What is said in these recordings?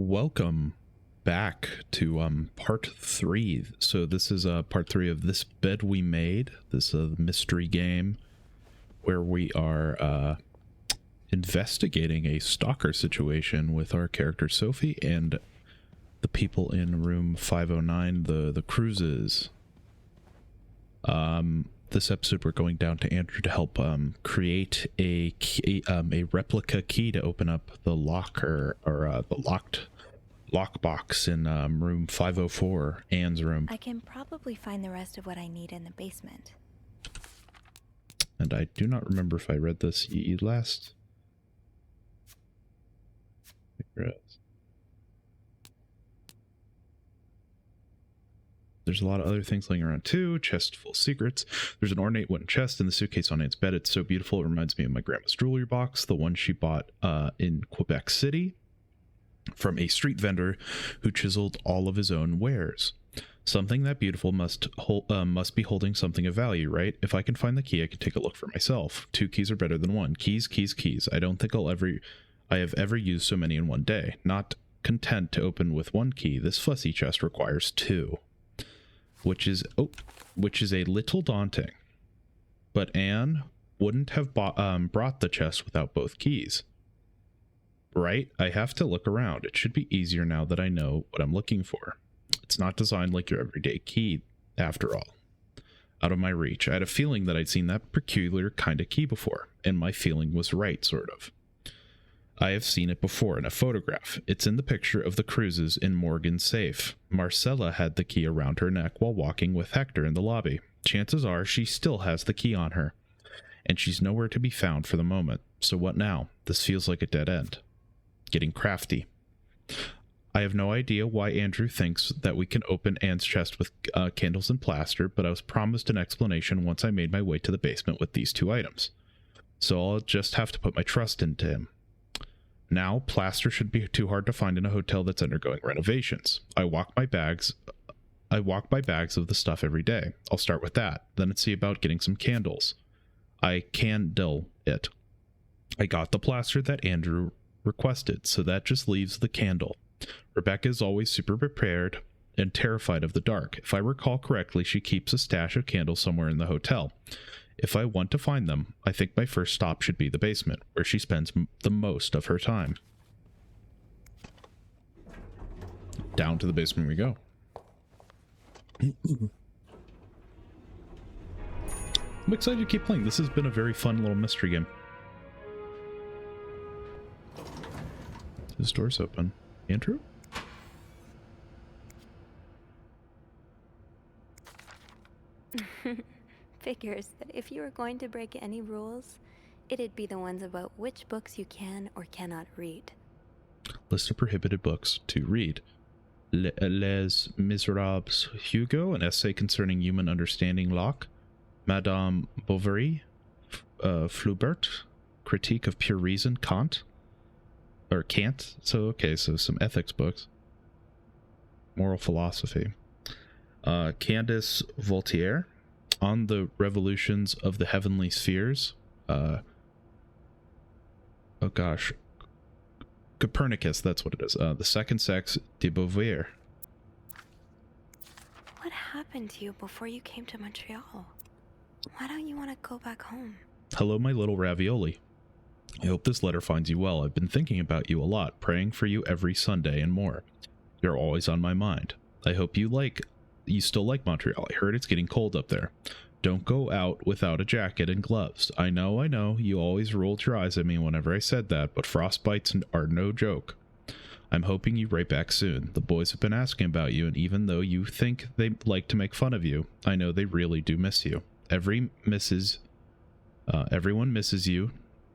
Welcome back to part 3. So this is part 3 of This Bed We Made. This mystery game where we are investigating a stalker situation with our character Sophie and the people in room 509, the Cruises. This episode we're going down to Andrew to help create a replica key to open up the locker or the lockbox in room 504, Anne's room. I can probably find the rest of what I need in the basement. And I do not remember if I read this last. There's a lot of other things laying around too. Chest full of secrets. There's an ornate wooden chest in the suitcase on Anne's bed. It's so beautiful. It reminds me of my grandma's jewelry box, the one she bought in Quebec City from a street vendor who chiseled all of his own wares. Something that beautiful must be holding something of value, right? If I can find the key, I can take a look for myself. 2 keys are better than 1. Keys, keys, keys. I don't think I have ever used so many in one day. Not content to open with 1 key, this fussy chest requires 2. Which is a little daunting. But Anne wouldn't have brought the chest without both keys. Right? I have to look around. It should be easier now that I know what I'm looking for. It's not designed like your everyday key, after all. Out of my reach. I had a feeling that I'd seen that peculiar kind of key before, and my feeling was right, sort of. I have seen it before in a photograph. It's in the picture of the Cruises in Morgan's safe. Marcella had the key around her neck while walking with Hector in the lobby. Chances are she still has the key on her, and she's nowhere to be found for the moment. So what now? This feels like a dead end. Getting crafty. I have no idea why Andrew thinks that we can open Anne's chest with candles and plaster, but I was promised an explanation once I made my way to the basement with these 2 items. So I'll just have to put my trust into him. Now, plaster should be too hard to find in a hotel that's undergoing renovations. I walk by bags of the stuff every day. I'll start with that. Then it's see about getting some candles. I candle it. I got the plaster that Andrew requested, so that just leaves the candle. Rebecca is always super prepared and terrified of the dark. If I recall correctly, she keeps a stash of candles somewhere in the hotel. If I want to find them, I think my first stop should be the basement, where she spends the most of her time. Down to the basement we go. I'm excited to keep playing. This has been a very fun little mystery game. This door's open. Andrew? Figures that if you were going to break any rules, it'd be the ones about which books you can or cannot read. List of prohibited books to read. Les Miserables, Hugo, an essay concerning human understanding, Locke. Madame Bovary, Flaubert, Critique of Pure Reason, Kant. Or Kant. So, okay, so some ethics books. Moral philosophy. Candace Voltaire, On the Revolutions of the Heavenly Spheres. Oh gosh. Copernicus, that's what it is. The Second Sex de Beauvoir. What happened to you before you came to Montreal? Why don't you want to go back home? Hello, my little ravioli. I hope this letter finds you well. I've been thinking about you a lot, praying for you every Sunday and more. You're always on my mind. I hope you still like Montreal. I heard it's getting cold up there. Don't go out without a jacket and gloves. I know, you always rolled your eyes at me whenever I said that, but frostbites are no joke. I'm hoping you write back soon. The boys have been asking about you, and even though you think they like to make fun of you, I know they really do miss you. Everyone misses you.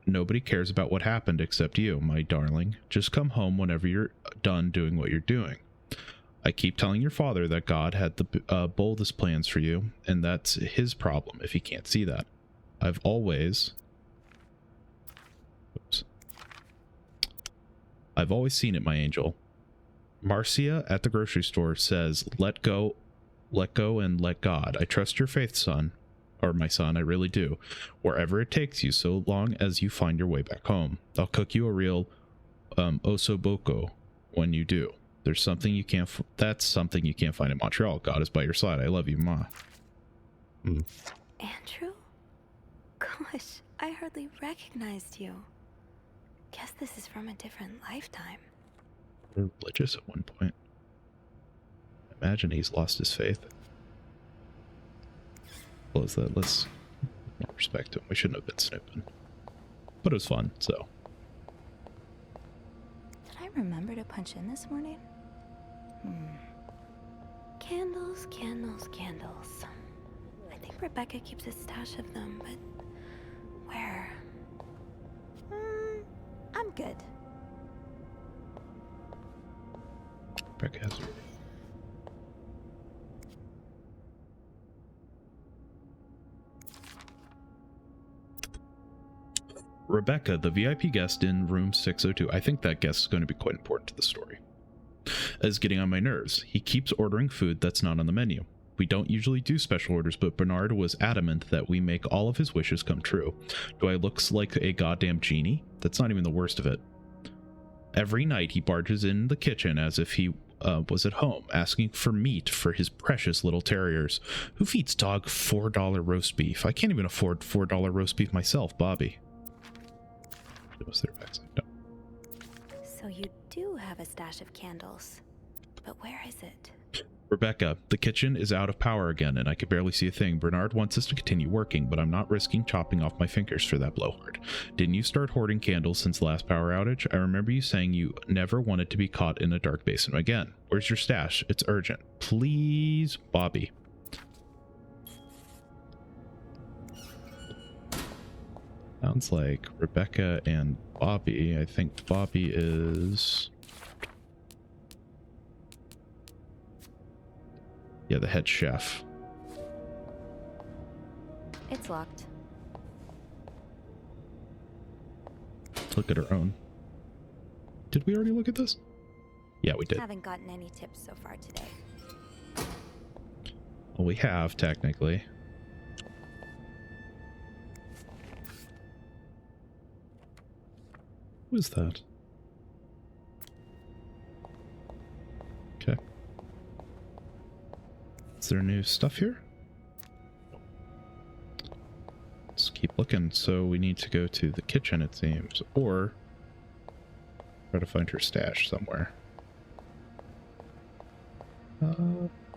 Nobody cares about what happened except you, my darling. Just come home whenever you're done doing what you're doing. I keep telling your father that God had the boldest plans for you, and that's his problem if he can't see that. I've always seen it, my angel. Marcia at the grocery store says, let go, and let God. I trust your faith, son. Or my son, I really do. Wherever it takes you, so long as you find your way back home. I'll cook you a real osoboko when you do. There's something you can't. That's something you can't find in Montreal. God is by your side. I love you, Ma. Andrew? Gosh, I hardly recognized you. Guess this is from a different lifetime. Religious at one point. Imagine he's lost his faith. Close that. Let's more respect him. We shouldn't have been snooping, but it was fun. So. Did I remember to punch in this morning? Candles, candles, candles. I think Rebecca keeps a stash of them, but where? I'm good. Rebecca has. Rebecca, the VIP guest in room 602. I think that guest is going to be quite important to the story. Is getting on my nerves. He keeps ordering food that's not on the menu. We don't usually do special orders, but Bernard was adamant that we make all of his wishes come true. Do I look like a goddamn genie? That's not even the worst of it. Every night he barges in the kitchen as if he was at home, asking for meat for his precious little terriers. Who feeds dog $4 roast beef? I can't even afford $4 roast beef myself, Bobby. Was there backside? No. So you do have a stash of candles, but where is it? Rebecca, the kitchen is out of power again, and I can barely see a thing. Bernard wants us to continue working, but I'm not risking chopping off my fingers for that blowhard. Didn't you start hoarding candles since the last power outage? I remember you saying you never wanted to be caught in a dark basin again. Where's your stash? It's urgent. Please, Bobby. Sounds like Rebecca and Bobby. I think Bobby is... yeah, the head chef. It's locked. Let's look at our own. Did we already look at this? Yeah, we did. Haven't gotten any tips so far today. Well, we have, technically. Who is that? Okay. Is there new stuff here? Let's keep looking. So we need to go to the kitchen, it seems, or try to find her stash somewhere.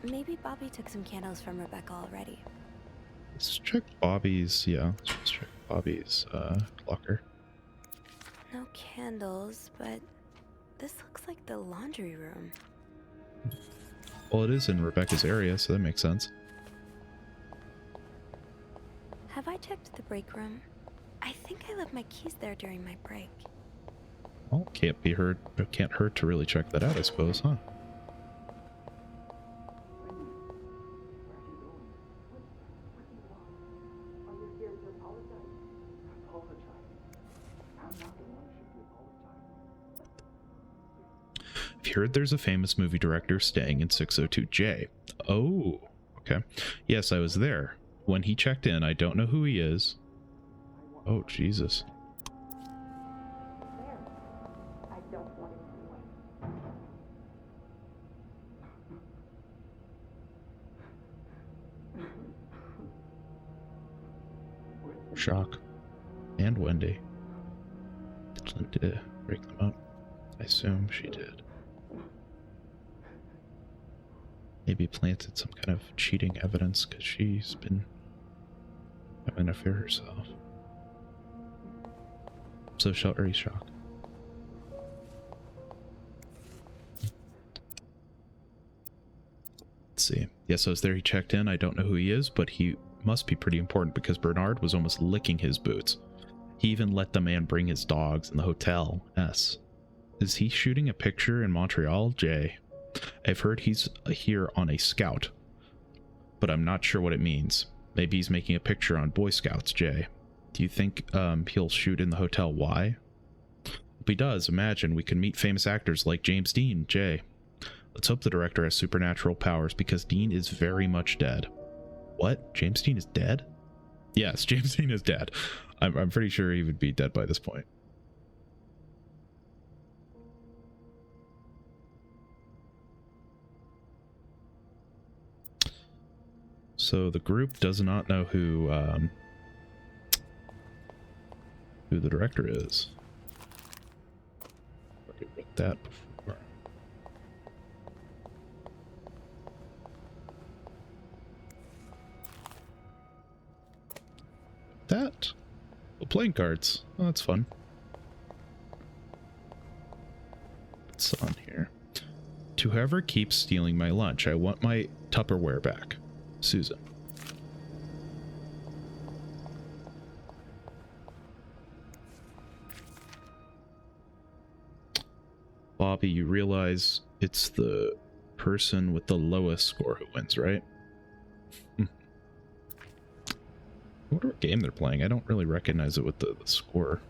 Maybe Bobby took some candles from Rebecca already. Let's check Bobby's, yeah, let's check Bobby's locker. No candles, but this looks like the laundry room. Well, it is in Rebecca's area, so that makes sense. Have I checked the break room? I think I left my keys there during my break. Well, can't hurt to really check that out, I suppose, huh? I've heard there's a famous movie director staying in 602J. Oh, okay. Yes, I was there. When he checked in, I don't know who he is. Oh, Jesus. Shock. And Wendy. Did Linda break them up? I assume she did. Maybe planted some kind of cheating evidence because she's been having an affair herself. So sheltery shock. Let's see. Yes, I was there. He checked in. I don't know who he is, but he must be pretty important because Bernard was almost licking his boots. He even let the man bring his dogs in the hotel. S. Is he shooting a picture in Montreal? J. I've heard he's here on a scout, but I'm not sure what it means. Maybe he's making a picture on Boy Scouts. J. Do you think he'll shoot in the hotel? Y. If he does, imagine we can meet famous actors like James Dean. J. Let's hope the director has supernatural powers because Dean is very much dead. What? James Dean is dead? Yes, James Dean is dead. I'm pretty sure he would be dead by this point. So the group does not know who the director is. Already read that before. That? Well, playing cards. Oh, that's fun. What's on here? To whoever keeps stealing my lunch, I want my Tupperware back. Susan. Bobby, you realize it's the person with the lowest score who wins, right? I wonder what game they're playing. I don't really recognize it with the score.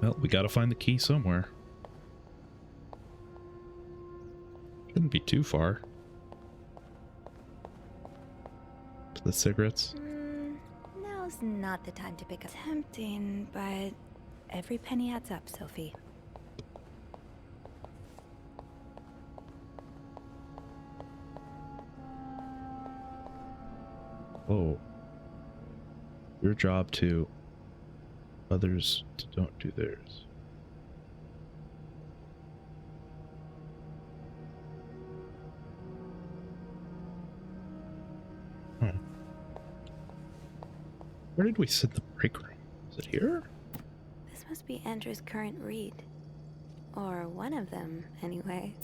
Well, we gotta find the key somewhere. Shouldn't be too far. To the cigarettes. Now's not the time to pick up. Tempting, but every penny adds up, Sophie. Oh. Your job to others don't do theirs. Where did we sit the break room? Is it here? This must be Andrew's current read. Or one of them, anyway.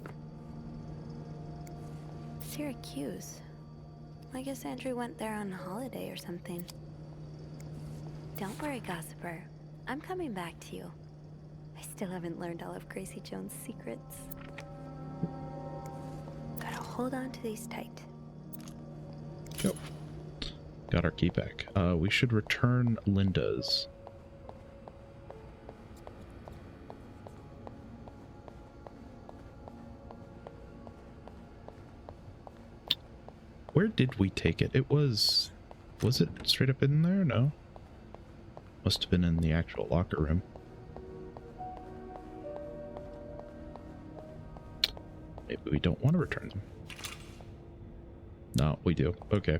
Syracuse. I guess Andrew went there on holiday or something. Don't worry, Gossiper. I'm coming back to you. I still haven't learned all of Gracie Jones' secrets. Gotta hold on to these tight. Yep. Got our key back. We should return Linda's. Where did we take it? It was it straight up in there? No. Must have been in the actual locker room. Maybe we don't want to return them. No, we do. Okay.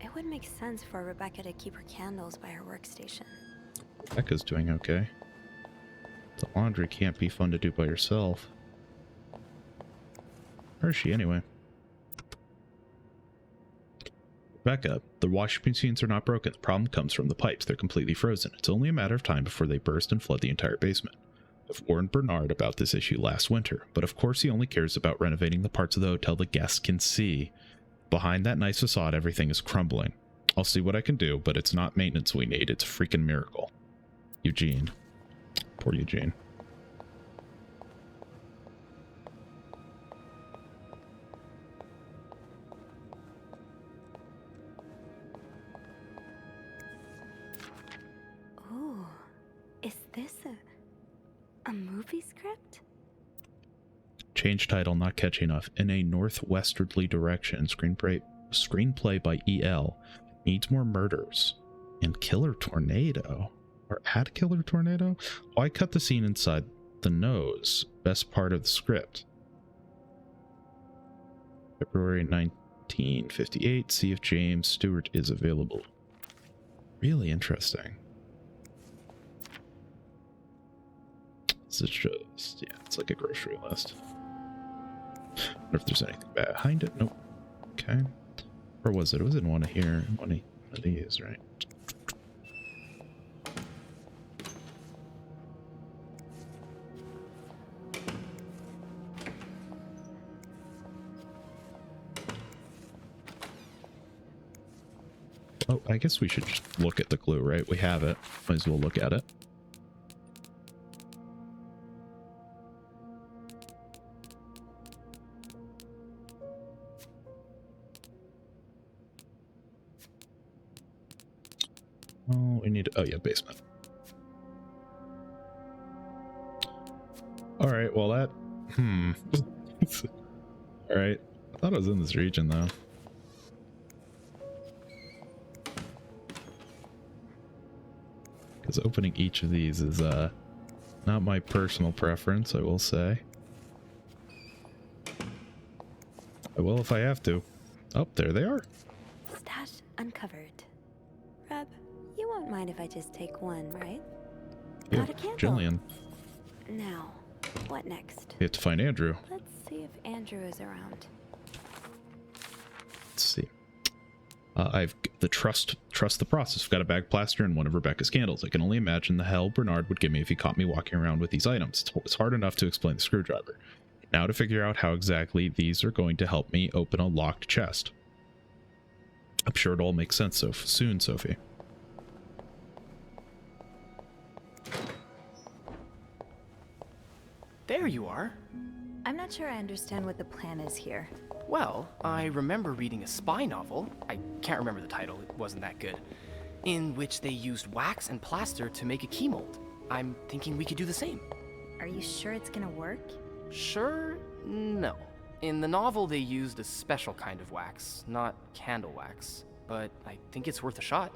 It would make sense for Rebecca to keep her candles by her workstation. Rebecca's doing okay. The laundry can't be fun to do by yourself. Where is she anyway? Rebecca, the washing machines are not broken. The problem comes from the pipes. They're completely frozen. It's only a matter of time before they burst and flood the entire basement. I've warned Bernard about this issue last winter, but of course he only cares about renovating the parts of the hotel the guests can see. Behind that nice facade, everything is crumbling. I'll see what I can do, but it's not maintenance we need. It's a freaking miracle. Eugene. Poor Eugene. Ooh, is this a movie script? Change title not catchy enough. In a northwesterly direction. Screenplay by E.L. Needs more murders. And Killer Tornado. Or add Killer Tornado? Why cut the scene inside the nose? Best part of the script. February 1958. See if James Stewart is available. Really interesting. This is just, yeah, it's like a grocery list. I wonder if there's anything behind it. Nope. Okay. Or was it? It was in one of here. One of these, right? Oh, I guess we should just look at the clue, right? We have it. Might as well look at it. Oh, we need... Oh, yeah, basement. Alright, well that... Alright. I thought it was in this region, though. Because opening each of these is not my personal preference, I will say. I will if I have to. Oh, there they are. Stash uncovered. Reb, you won't mind if I just take one, right? Yeah, Got a candle. Jillian. Now, what next? We have to find Andrew. Let's see if Andrew is around. Let's see. I've the trust the process. I've got a bag plaster and one of Rebecca's candles. I can only imagine the hell Bernard would give me if he caught me walking around with these items. It's hard enough to explain the screwdriver. Now to figure out how exactly these are going to help me open a locked chest. I'm sure it all makes sense soon, Sophie. There you are. I'm not sure I understand what the plan is here. Well, I remember reading a spy novel, I can't remember the title, it wasn't that good, in which they used wax and plaster to make a key mold. I'm thinking we could do the same. Are you sure it's gonna work? Sure? No. In the novel, they used a special kind of wax, not candle wax. But I think it's worth a shot.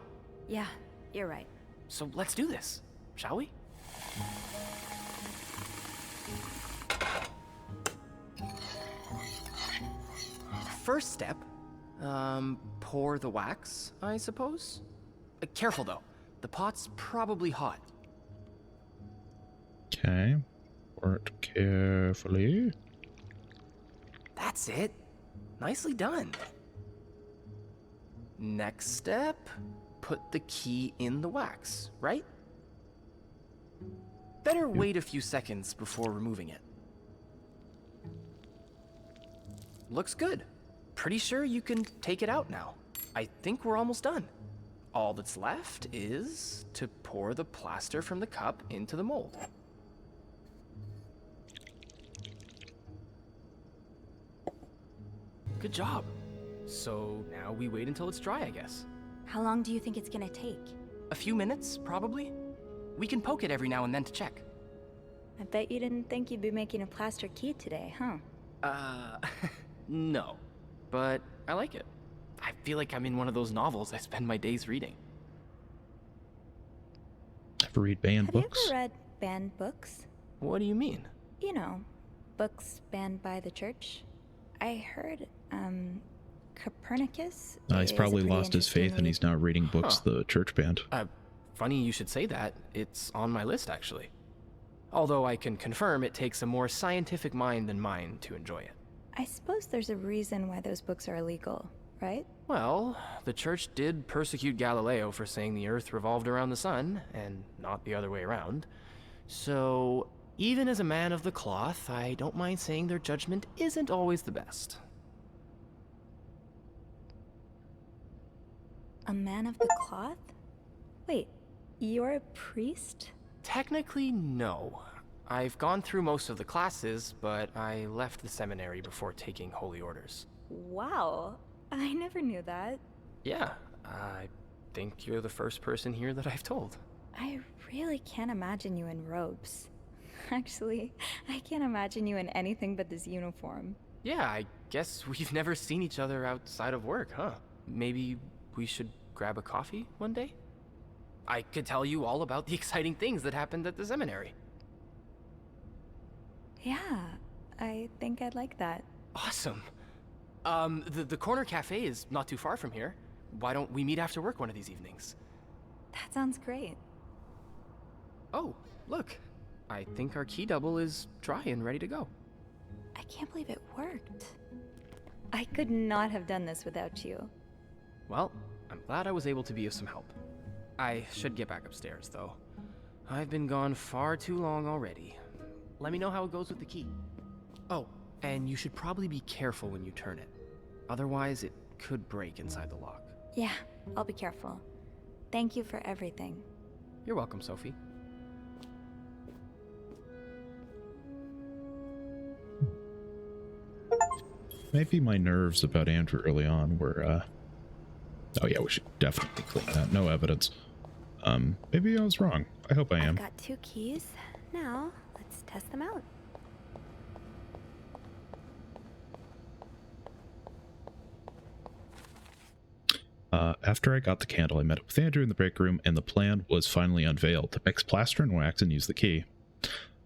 Yeah, you're right. So let's do this, shall we? First step, pour the wax, I suppose? Careful though, the pot's probably hot. Okay. Pour it carefully. That's it. Nicely done. Next step, put the key in the wax, right? Better wait a few seconds before removing it. Looks good. Pretty sure you can take it out now. I think we're almost done. All that's left is to pour the plaster from the cup into the mold. Good job. So now we wait until it's dry, I guess. How long do you think it's gonna take? A few minutes, probably. We can poke it every now and then to check. I bet you didn't think you'd be making a plaster key today, huh? No. But I like it. I feel like I'm in one of those novels I spend my days reading. Ever read banned Have books? you ever read banned books? What do you mean? You know, books banned by the church. I heard, Copernicus. He's is a probably pretty lost his faith and interesting he's now reading books Huh. the church banned. Funny you should say that. It's on my list, actually. Although I can confirm it takes a more scientific mind than mine to enjoy it. I suppose there's a reason why those books are illegal, right? Well, the church did persecute Galileo for saying the Earth revolved around the sun, and not the other way around. So, even as a man of the cloth, I don't mind saying their judgment isn't always the best. A man of the cloth? Wait, you're a priest? Technically, no. I've gone through most of the classes, but I left the seminary before taking holy orders. Wow, I never knew that. Yeah, I think you're the first person here that I've told. I really can't imagine you in robes. Actually, I can't imagine you in anything but this uniform. Yeah, I guess we've never seen each other outside of work, huh? Maybe we should grab a coffee one day? I could tell you all about the exciting things that happened at the seminary. Yeah, I think I'd like that. Awesome. The corner cafe is not too far from here. Why don't we meet after work one of these evenings? That sounds great. Oh, look. I think our key double is dry and ready to go. I can't believe it worked. I could not have done this without you. Well, I'm glad I was able to be of some help. I should get back upstairs, though. I've been gone far too long already. Let me know how it goes with the key. Oh, and you should probably be careful when you turn it. Otherwise, it could break inside the lock. Yeah, I'll be careful. Thank you for everything. You're welcome, Sophie. Maybe my nerves about Andrew early on were, oh yeah, we should definitely clean that. No evidence. Maybe I was wrong. I hope I I've am. got 2 keys. Now, let's test them out. After I got the candle, I met up with Andrew in the break room, and the plan was finally unveiled. Mix plaster and wax and use the key.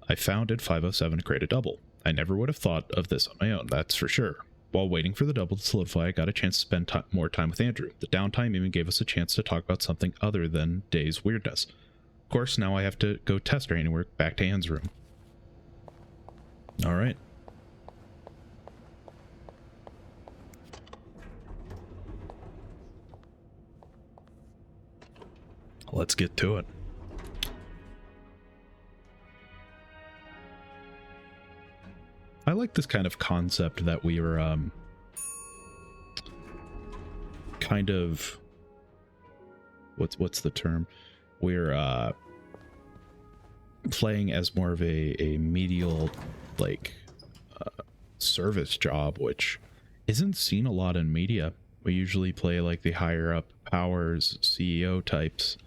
I found at 507 to create a double. I never would have thought of this on my own, that's for sure. While waiting for the double to solidify, I got a chance to spend more time with Andrew. The downtime even gave us a chance to talk about something other than Day's weirdness. Of course, now I have to go test our handiwork back to Anne's room. Alright. Let's get to it. I like this kind of concept that we were kind of what's the term? We're playing as more of a medial like service job, which isn't seen a lot in media. We usually play like the higher up powers, CEO types.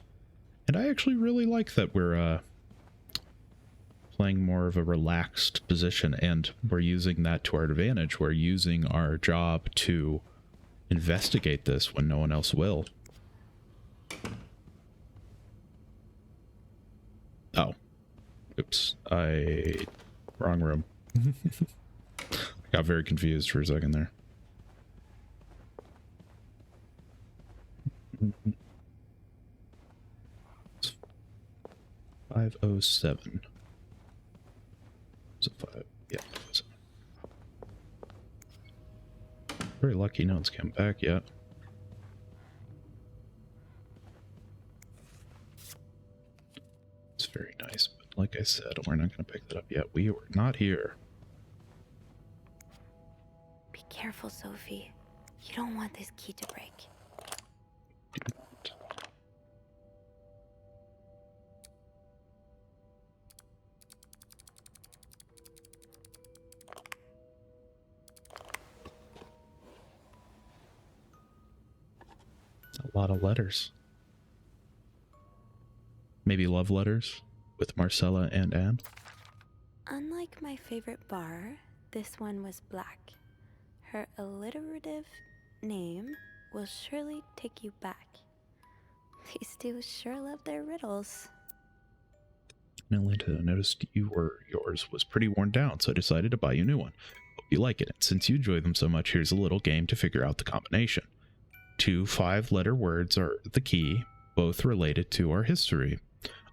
And I actually really like that we're playing more of a relaxed position, and we're using that to our advantage. We're using our job to investigate this when no one else will. Oh. Oops. Wrong room. I got very confused for a second there. 507. So 5, yeah. 507. Very lucky no one's come back yet. It's very nice, but like I said, we're not going to pick that up yet. We were not here. Be careful, Sophie. You don't want this key to break. A lot of letters. Maybe love letters with Marcella and Anne. Unlike my favorite bar, this one was black. Her alliterative name will surely take you back. These two sure love their riddles. Atlanta, noticed yours was pretty worn down, so I decided to buy you a new one. Hope you like it. And since you enjoy them so much, here's a little game to figure out the combination. 2 5-letter words are the key, both related to our history.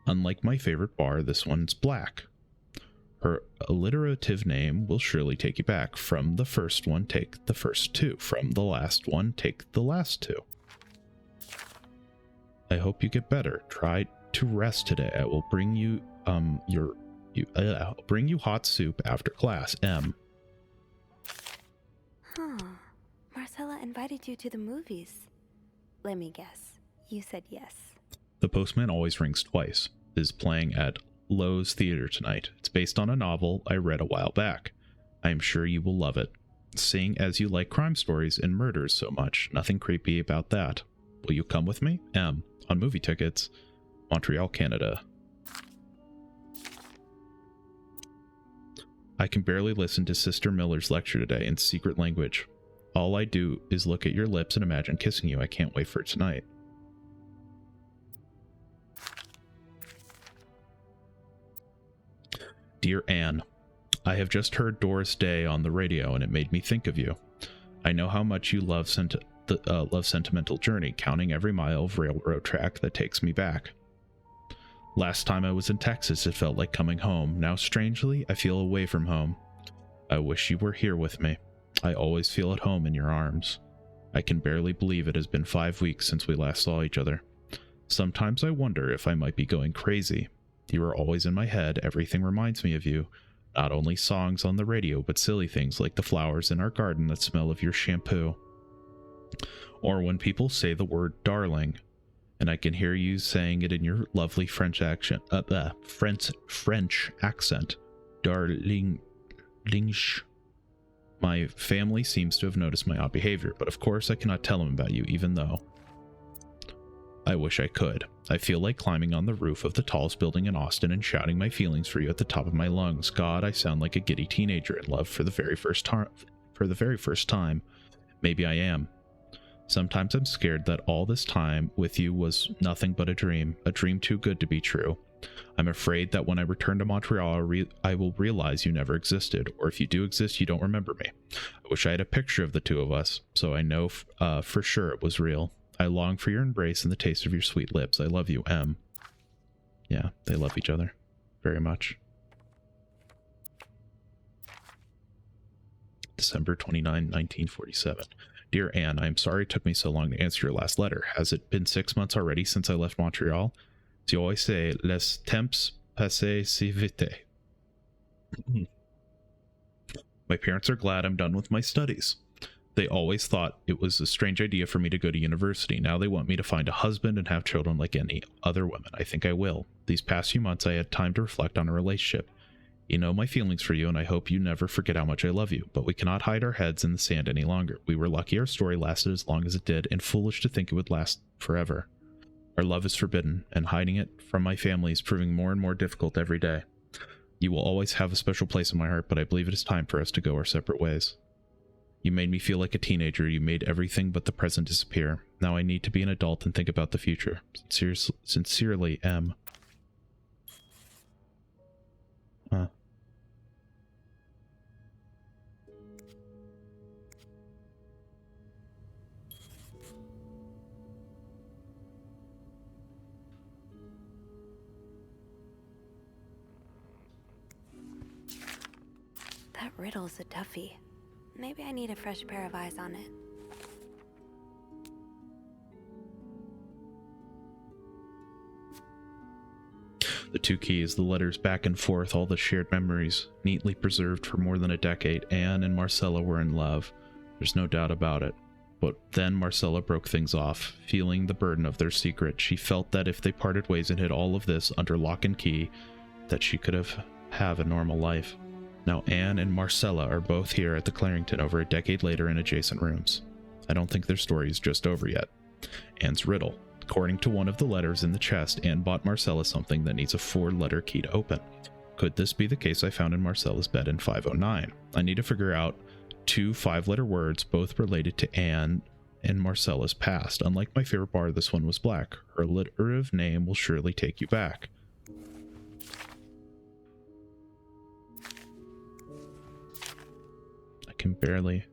Unlike my favorite bar, this one's black. Her alliterative name will surely take you back. From the first one, take the first 2. From the last one, take the last 2. I hope you get better. Try to rest today. I will bring you I'll bring you hot soup after class. M. Huh. Marcella invited you to the movies. Let me guess. You said yes. The Postman Always Rings Twice is playing at Lowe's Theater tonight. It's based on a novel I read a while back. I am sure you will love it. Seeing as you like crime stories and murders so much, nothing creepy about that. Will you come with me? M. On movie tickets. Montreal, Canada. I can barely listen to Sister Miller's lecture today in secret language. All I do is look at your lips and imagine kissing you. I can't wait for tonight. Dear Anne, I have just heard Doris Day on the radio and it made me think of you. I know how much you love Sentimental Journey, counting every mile of railroad track that takes me back. Last time I was in Texas, it felt like coming home. Now, strangely, I feel away from home. I wish you were here with me. I always feel at home in your arms. I can barely believe it has been 5 weeks since we last saw each other. Sometimes I wonder if I might be going crazy. You are always in my head. Everything reminds me of you. Not only songs on the radio, but silly things like the flowers in our garden that smell of your shampoo. Or when people say the word darling, and I can hear you saying it in your lovely French accent. French accent. Darling. My family seems to have noticed my odd behavior, but of course I cannot tell them about you, even though I wish I could. I feel like climbing on the roof of the tallest building in Austin and shouting my feelings for you at the top of my lungs. God, I sound like a giddy teenager in love for the very first time. Maybe I am. Sometimes I'm scared that all this time with you was nothing but a dream too good to be true. I'm afraid that when I return to Montreal, I will realize you never existed, or if you do exist, you don't remember me. I wish I had a picture of the two of us, so I know for sure it was real. I long for your embrace and the taste of your sweet lips. I love you, M. Yeah, they love each other very much. December 29, 1947. Dear Anne, I am sorry it took me so long to answer your last letter. Has it been 6 months already since I left Montreal? As you always say, les temps passent si vite. My parents are glad I'm done with my studies. They always thought it was a strange idea for me to go to university. Now they want me to find a husband and have children like any other women. I think I will. These past few months I had time to reflect on a relationship. You know my feelings for you, and I hope you never forget how much I love you, but we cannot hide our heads in the sand any longer. We were lucky our story lasted as long as it did, and foolish to think it would last forever. Our love is forbidden, and hiding it from my family is proving more and more difficult every day. You will always have a special place in my heart, but I believe it is time for us to go our separate ways. You made me feel like a teenager. You made everything but the present disappear. Now I need to be an adult and think about the future. Sincerely, M. Huh. That riddle's a toughie. Maybe I need a fresh pair of eyes on it. The two keys, the letters back and forth, all the shared memories, neatly preserved for more than a decade. Anne and Marcella were in love. There's no doubt about it. But then Marcella broke things off, feeling the burden of their secret. She felt that if they parted ways and hid all of this under lock and key, that she could have a normal life. Now Anne and Marcella are both here at the Clarington over a decade later in adjacent rooms. I don't think their story is just over yet. Anne's riddle. According to one of the letters in the chest, Anne bought Marcella something that needs a 4-letter key to open. Could this be the case I found in Marcella's bed in 509? I need to figure out 2 5-letter words, both related to Anne and Marcella's past. Unlike my favorite bar, this one was black. Her alliterative name will surely take you back. I can barely...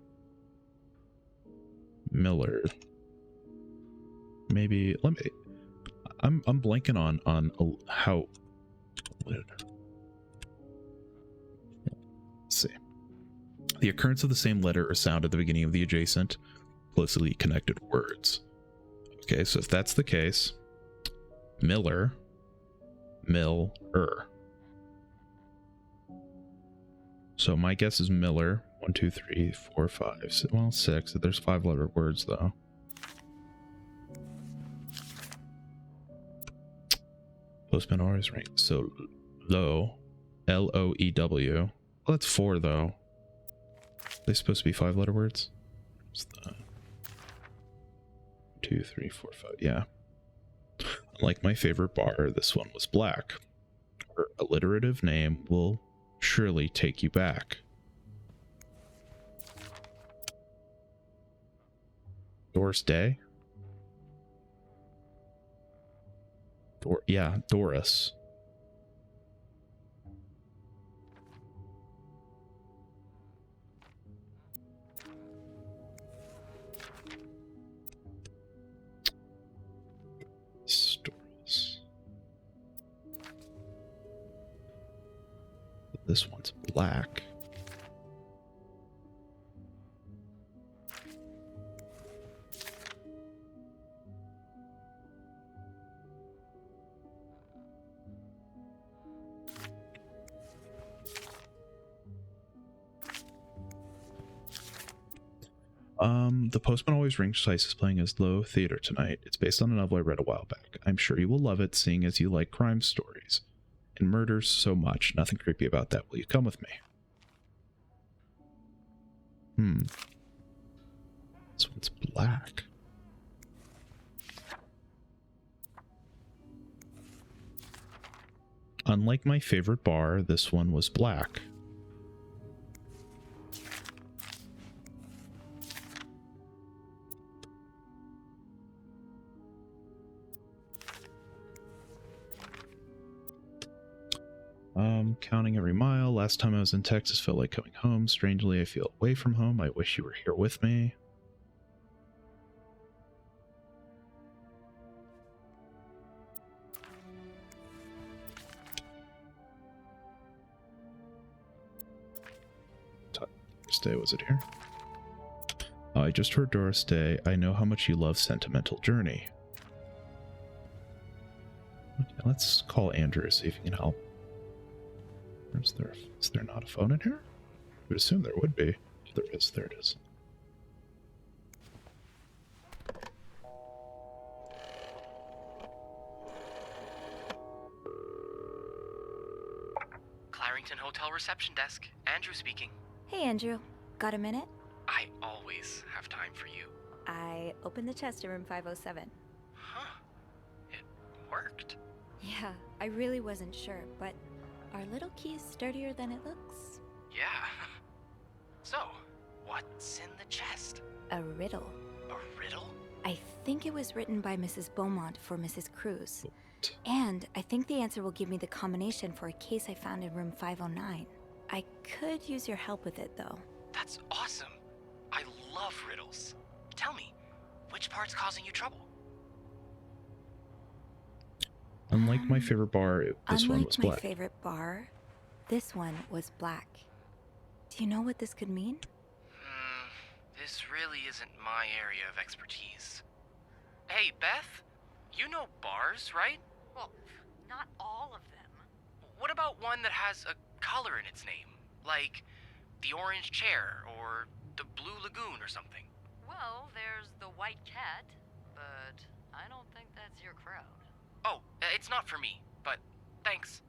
Miller. Maybe let me. I'm blanking on how. Let's see. The occurrence of the same letter or sound at the beginning of the adjacent, closely connected words. Okay, so if that's the case, Miller, Mill-er. So my guess is Miller. 1, 2, 3, 4, 5. Well, 6. There's 5-letter words though. Postman always ring. So low, L-O-E-W. Well, that's 4 though. They're supposed to be 5-letter words. What's the 2, 3, 4, 5? Yeah. Like my favorite bar, this one was black. Her alliterative name will surely take you back. Doris Day? Yeah, Doris. Doris. This one's black. The Postman Always Rings Twice is playing as Low Theater tonight. It's based on a novel I read a while back. I'm sure you will love it, seeing as you like crime stories and murders so much. Nothing creepy about that. Will you come with me? This one's black. Unlike my favorite bar, this one was black. counting every mile. Last time I was in Texas felt like coming home. Strangely, I feel away from home. I wish you were here with me. Doris Day, was it here? I just heard Doris Day. I know how much you love Sentimental Journey. Okay, let's call Andrew, see if he can help. Is there not a phone in here? I would assume there would be. There is. There it is. Clarington Hotel reception desk. Andrew speaking. Hey, Andrew. Got a minute? I always have time for you. I opened the chest in room 507. Huh. It worked. Yeah, I really wasn't sure, but our little key is sturdier than it looks. Yeah. So, what's in the chest? A riddle. A riddle? I think it was written by Mrs. Beaumont for Mrs. Cruz. And I think the answer will give me the combination for a case I found in room 509. I could use your help with it, though. That's awesome. I love riddles. Tell me, which part's causing you trouble? Unlike my favorite bar, this one was Unlike my black. favorite bar, this one was black. Do you know what this could mean? This really isn't my area of expertise. Hey, Beth, you know bars, right? Well, not all of them. What about one that has a color in its name? Like the Orange Chair or the Blue Lagoon or something? Well, there's the White Cat, but I don't think that's your crowd. Oh, it's not for me, but thanks.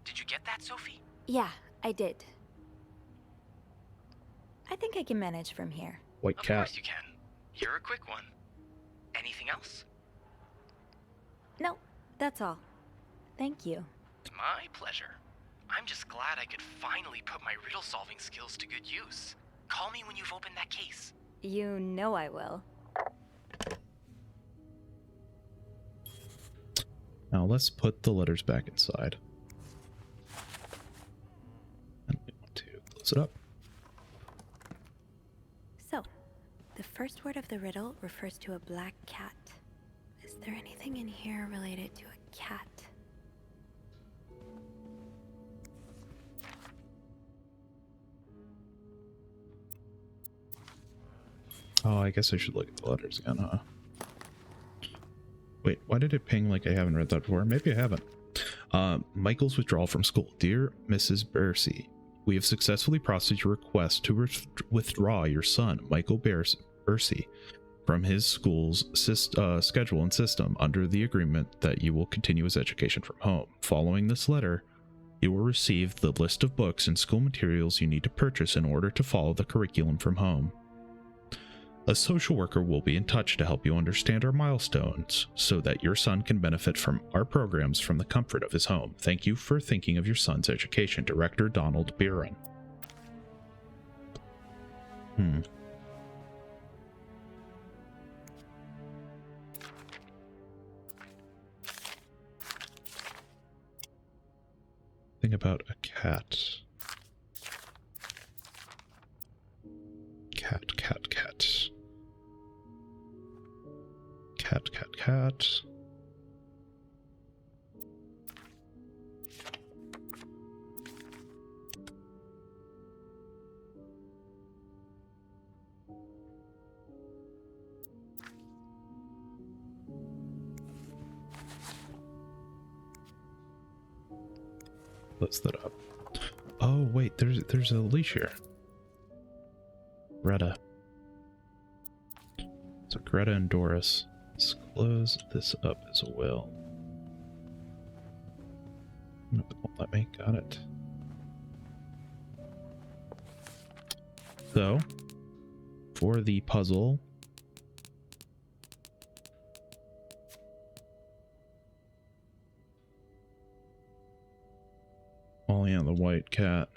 Did you get that, Sophie? Yeah, I did. I think I can manage from here. White Of cat. course you can. You're a quick one. Anything else? No, that's all. Thank you. My pleasure. I'm just glad I could finally put my riddle-solving skills to good use. Call me when you've opened that case. You know I will. Now let's put the letters back inside. And we want to close it up. So, the first word of the riddle refers to a black cat. Is there anything in here related to a cat? Oh, I guess I should look at the letters again, huh? Wait, why did it ping like I haven't read that before? Maybe I haven't. Michael's withdrawal from school. Dear Mrs. Bercy, we have successfully processed your request to withdraw your son, Michael Bercy, from his school's schedule and system under the agreement that you will continue his education from home. Following this letter, you will receive the list of books and school materials you need to purchase in order to follow the curriculum from home. A social worker will be in touch to help you understand our milestones so that your son can benefit from our programs from the comfort of his home. Thank you for thinking of your son's education. Director Donald Bieran. Think about a cat. Cat. Close that up. Oh wait, there's a leash here. Greta. So Greta and Doris. Let's close this up as well. Nope, it won't let me. Got it. So, for the puzzle, oh yeah, the white cat.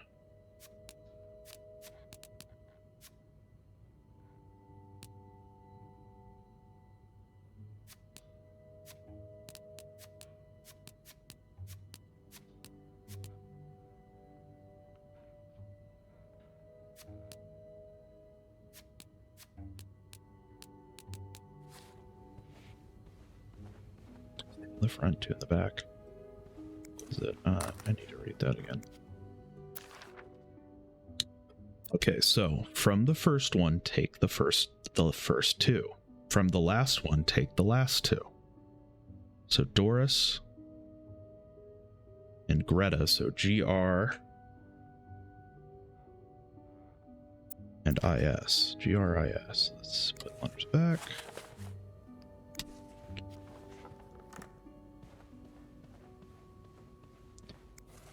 the front, 2 in the back. Is it? I need to read that again. Okay, so from the first one, take the first 2. From the last one, take the last 2. So Doris and Greta, so GR and IS. GRIS. Let's put letters back.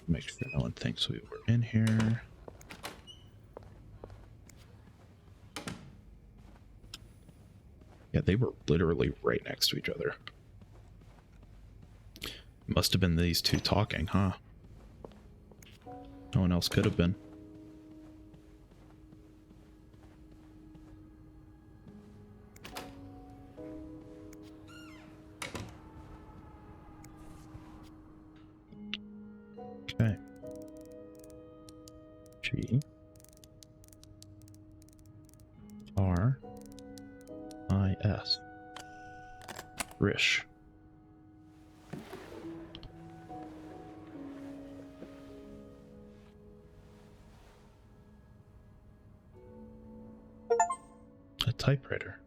Make sure no one thinks we were in here. Yeah, they were literally right next to each other. Must have been these 2 talking, huh? No one else could have been. Okay. G R I S. Rish. A typewriter.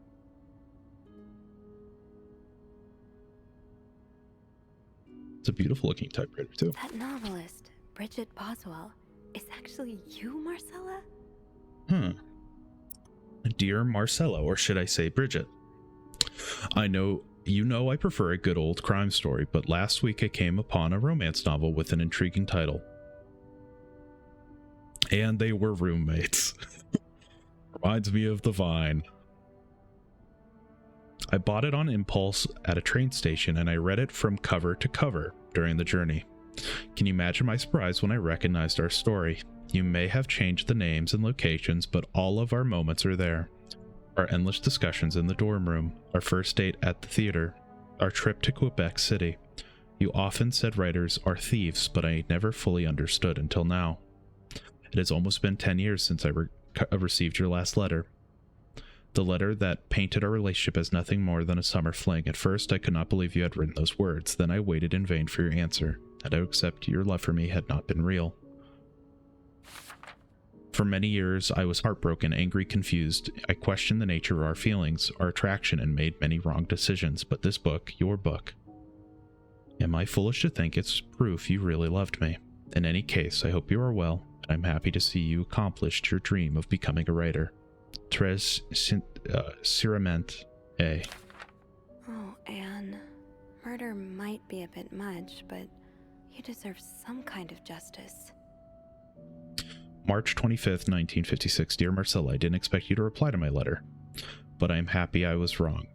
It's a beautiful looking typewriter too. That novelist, Bridget Boswell, is actually you, Marcella? Dear Marcella, or should I say Bridget? I know I prefer a good old crime story, but last week I came upon a romance novel with an intriguing title. And they were roommates. Reminds me of The Vine. I bought it on impulse at a train station and I read it from cover to cover during the journey. Can you imagine my surprise when I recognized our story? You may have changed the names and locations, but all of our moments are there. Our endless discussions in the dorm room, our first date at the theater, our trip to Quebec City. You often said writers are thieves, but I never fully understood until now. It has almost been 10 years since I received your last letter. The letter that painted our relationship as nothing more than a summer fling. At first, I could not believe you had written those words. Then I waited in vain for your answer, and I accept your love for me had not been real. For many years, I was heartbroken, angry, confused. I questioned the nature of our feelings, our attraction, and made many wrong decisions. But this book, your book, am I foolish to think it's proof you really loved me? In any case, I hope you are well, and I'm happy to see you accomplished your dream of becoming a writer. Tres Sirament A. Oh, Anne. Murder might be a bit much, but you deserve some kind of justice. March 25th, 1956. Dear Marcella, I didn't expect you to reply to my letter, but I am happy I was wrong.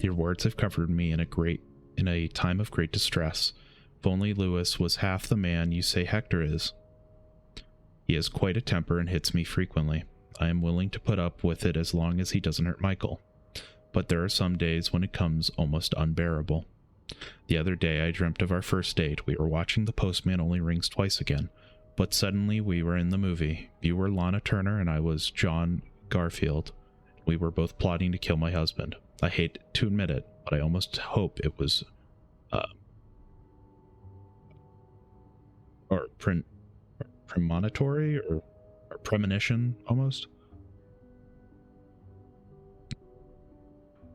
Your words have comforted me in a time of great distress. If only Lewis was half the man you say Hector is. He has quite a temper and hits me frequently. I am willing to put up with it as long as he doesn't hurt Michael. But there are some days when it comes almost unbearable. The other day I dreamt of our first date. We were watching The Postman Only Rings Twice again. But suddenly we were in the movie. You were Lana Turner and I was John Garfield. We were both plotting to kill my husband. I hate to admit it, but I almost hope it was premonitory or premonition almost.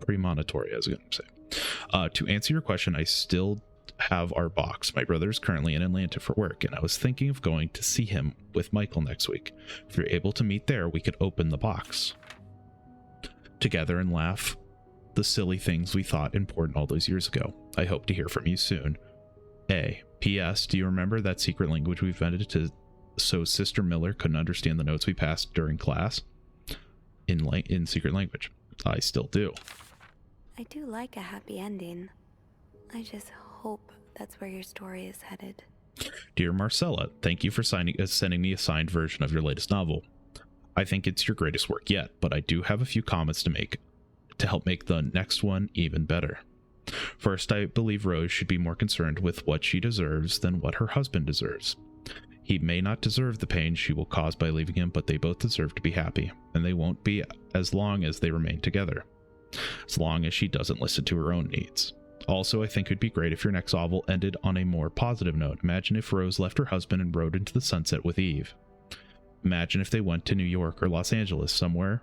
Premonitory, I was going to say. To answer your question, I still have our box. My brother is currently in Atlanta for work, and I was thinking of going to see him with Michael next week. If you're able to meet there, we could open the box together and laugh the silly things we thought important all those years ago. I hope to hear from you soon. A. P.S. Do you remember that secret language we invented so Sister Miller couldn't understand the notes we passed during class? In secret language. I still do. I do like a happy ending. I just hope that's where your story is headed. Dear Marcella, thank you for sending me a signed version of your latest novel. I think it's your greatest work yet, but I do have a few comments to make to help make the next one even better. First, I believe Rose should be more concerned with what she deserves than what her husband deserves. He may not deserve the pain she will cause by leaving him, but they both deserve to be happy, and they won't be as long as they remain together. As long as she doesn't listen to her own needs. Also, I think it'd be great if your next novel ended on a more positive note. Imagine if Rose left her husband and rode into the sunset with Eve. Imagine if they went to New York or Los Angeles, somewhere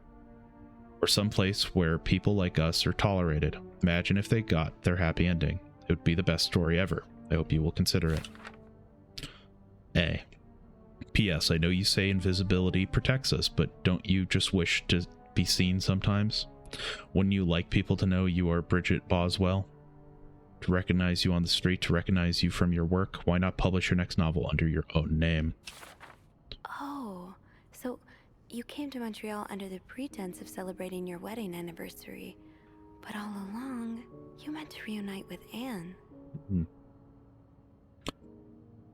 or someplace where people like us are tolerated. Imagine if they got their happy ending. It would be the best story ever. I hope you will consider it. A. P.S. I know you say invisibility protects us, but don't you just wish to be seen sometimes? Wouldn't you like people to know you are Bridget Boswell? To recognize you on the street, to recognize you from your work? Why not publish your next novel under your own name? Oh, so you came to Montreal under the pretense of celebrating your wedding anniversary. But all along, you meant to reunite with Anne.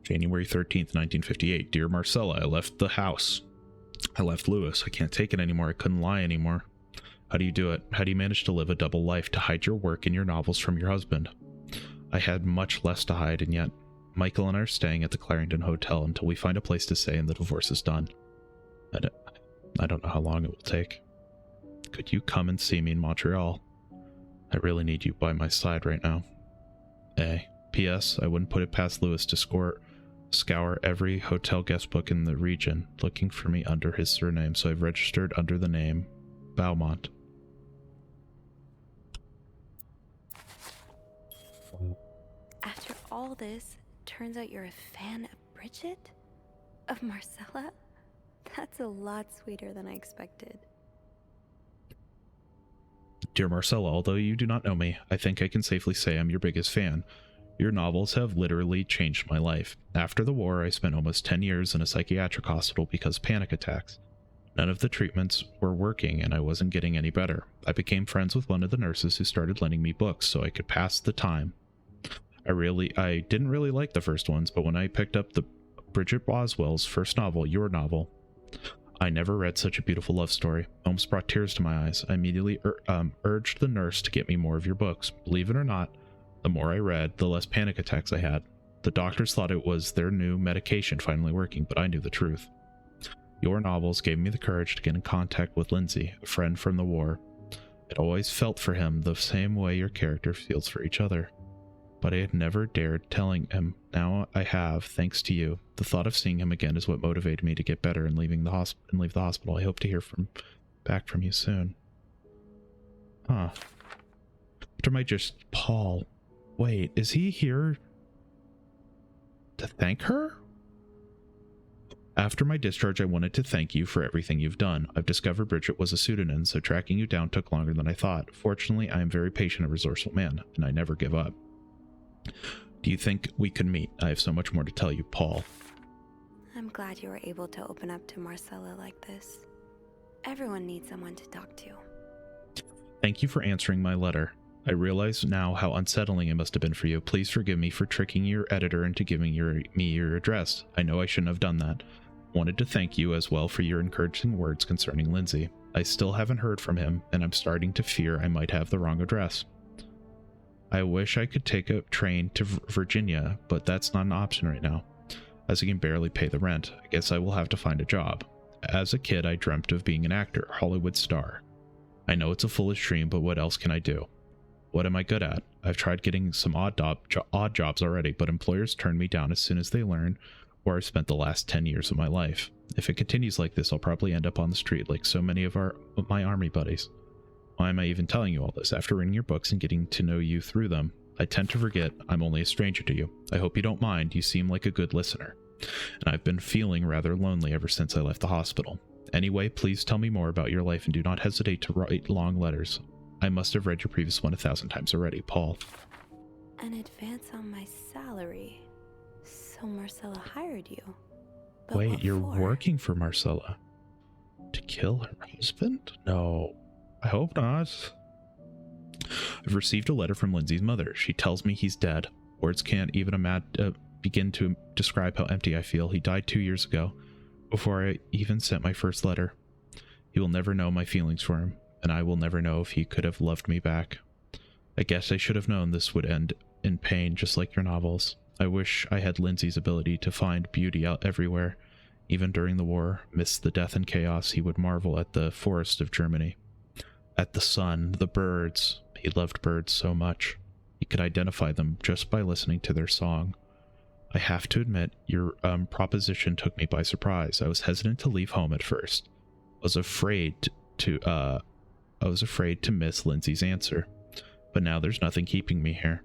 January 13th, 1958. Dear Marcella, I left the house. I left Lewis. I can't take it anymore. I couldn't lie anymore. How do you do it? How do you manage to live a double life, to hide your work and your novels from your husband? I had much less to hide, and yet Michael and I are staying at the Clarendon Hotel until we find a place to stay and the divorce is done. I don't know how long it will take. Could you come and see me in Montreal? I really need you by my side right now. A. P.S. I wouldn't put it past Lewis to scour every hotel guest book in the region, looking for me under his surname, so I've registered under the name Beaumont. After all this, turns out you're a fan of Bridget? Of Marcella? That's a lot sweeter than I expected. Dear Marcella, although you do not know me, I think I can safely say I'm your biggest fan. Your novels have literally changed my life. After the war, I spent almost 10 years in a psychiatric hospital because of panic attacks. None of the treatments were working and I wasn't getting any better. I became friends with one of the nurses who started lending me books so I could pass the time. I didn't really like the first ones, but when I picked up the Bridget Boswell's first novel, Your Novel, I never read such a beautiful love story. Almost brought tears to my eyes. I immediately urged the nurse to get me more of your books. Believe it or not, the more I read, the less panic attacks I had. The doctors thought it was their new medication finally working, but I knew the truth. Your novels gave me the courage to get in contact with Lindsay, a friend from the war. I'd always felt for him the same way your character feels for each other. But I had never dared telling him. Now I have, thanks to you. The thought of seeing him again is what motivated me to get better and leave the hospital. I hope to hear back from you soon. Huh. Paul. Wait, is he here to thank her? After my discharge, I wanted to thank you for everything you've done. I've discovered Bridget was a pseudonym, so tracking you down took longer than I thought. Fortunately, I am a very patient and resourceful man, and I never give up. Do you think we could meet? I have so much more to tell you, Paul. I'm glad you were able to open up to Marcella like this. Everyone needs someone to talk to. Thank you for answering my letter. I realize now how unsettling it must have been for you. Please forgive me for tricking your editor into giving me your address. I know I shouldn't have done that. Wanted to thank you as well for your encouraging words concerning Lindsay. I still haven't heard from him, and I'm starting to fear I might have the wrong address. I wish I could take a train to Virginia, but that's not an option right now, as I can barely pay the rent. I guess I will have to find a job. As a kid, I dreamt of being an actor, Hollywood star. I know it's a foolish dream, but what else can I do? What am I good at? I've tried getting some odd jobs already, but employers turn me down as soon as they learn where I've spent the last 10 years of my life. If it continues like this, I'll probably end up on the street like so many of my army buddies. Why am I even telling you all this? After reading your books and getting to know you through them, I tend to forget I'm only a stranger to you. I hope you don't mind. You seem like a good listener. And I've been feeling rather lonely ever since I left the hospital. Anyway, please tell me more about your life and do not hesitate to write long letters. I must have read your previous one 1,000 times already, Paul. An advance on my salary. So Marcella hired you. But Wait, what you're for? working for Marcella? To kill her husband? No, I hope not. I've received a letter from Lindsay's mother. She tells me he's dead. Words can't even begin to describe how empty I feel. He died 2 years ago, before I even sent my first letter. He will never know my feelings for him, and I will never know if he could have loved me back. I guess I should have known this would end in pain, just like your novels. I wish I had Lindsay's ability to find beauty out everywhere. Even during the war, amidst the death and chaos, he would marvel at the forest of Germany, at the sun, the birds. He loved birds so much. You could identify them just by listening to their song. I have to admit, your proposition took me by surprise. I was hesitant to leave home at first. I was afraid to miss Lindsay's answer. But now there's nothing keeping me here.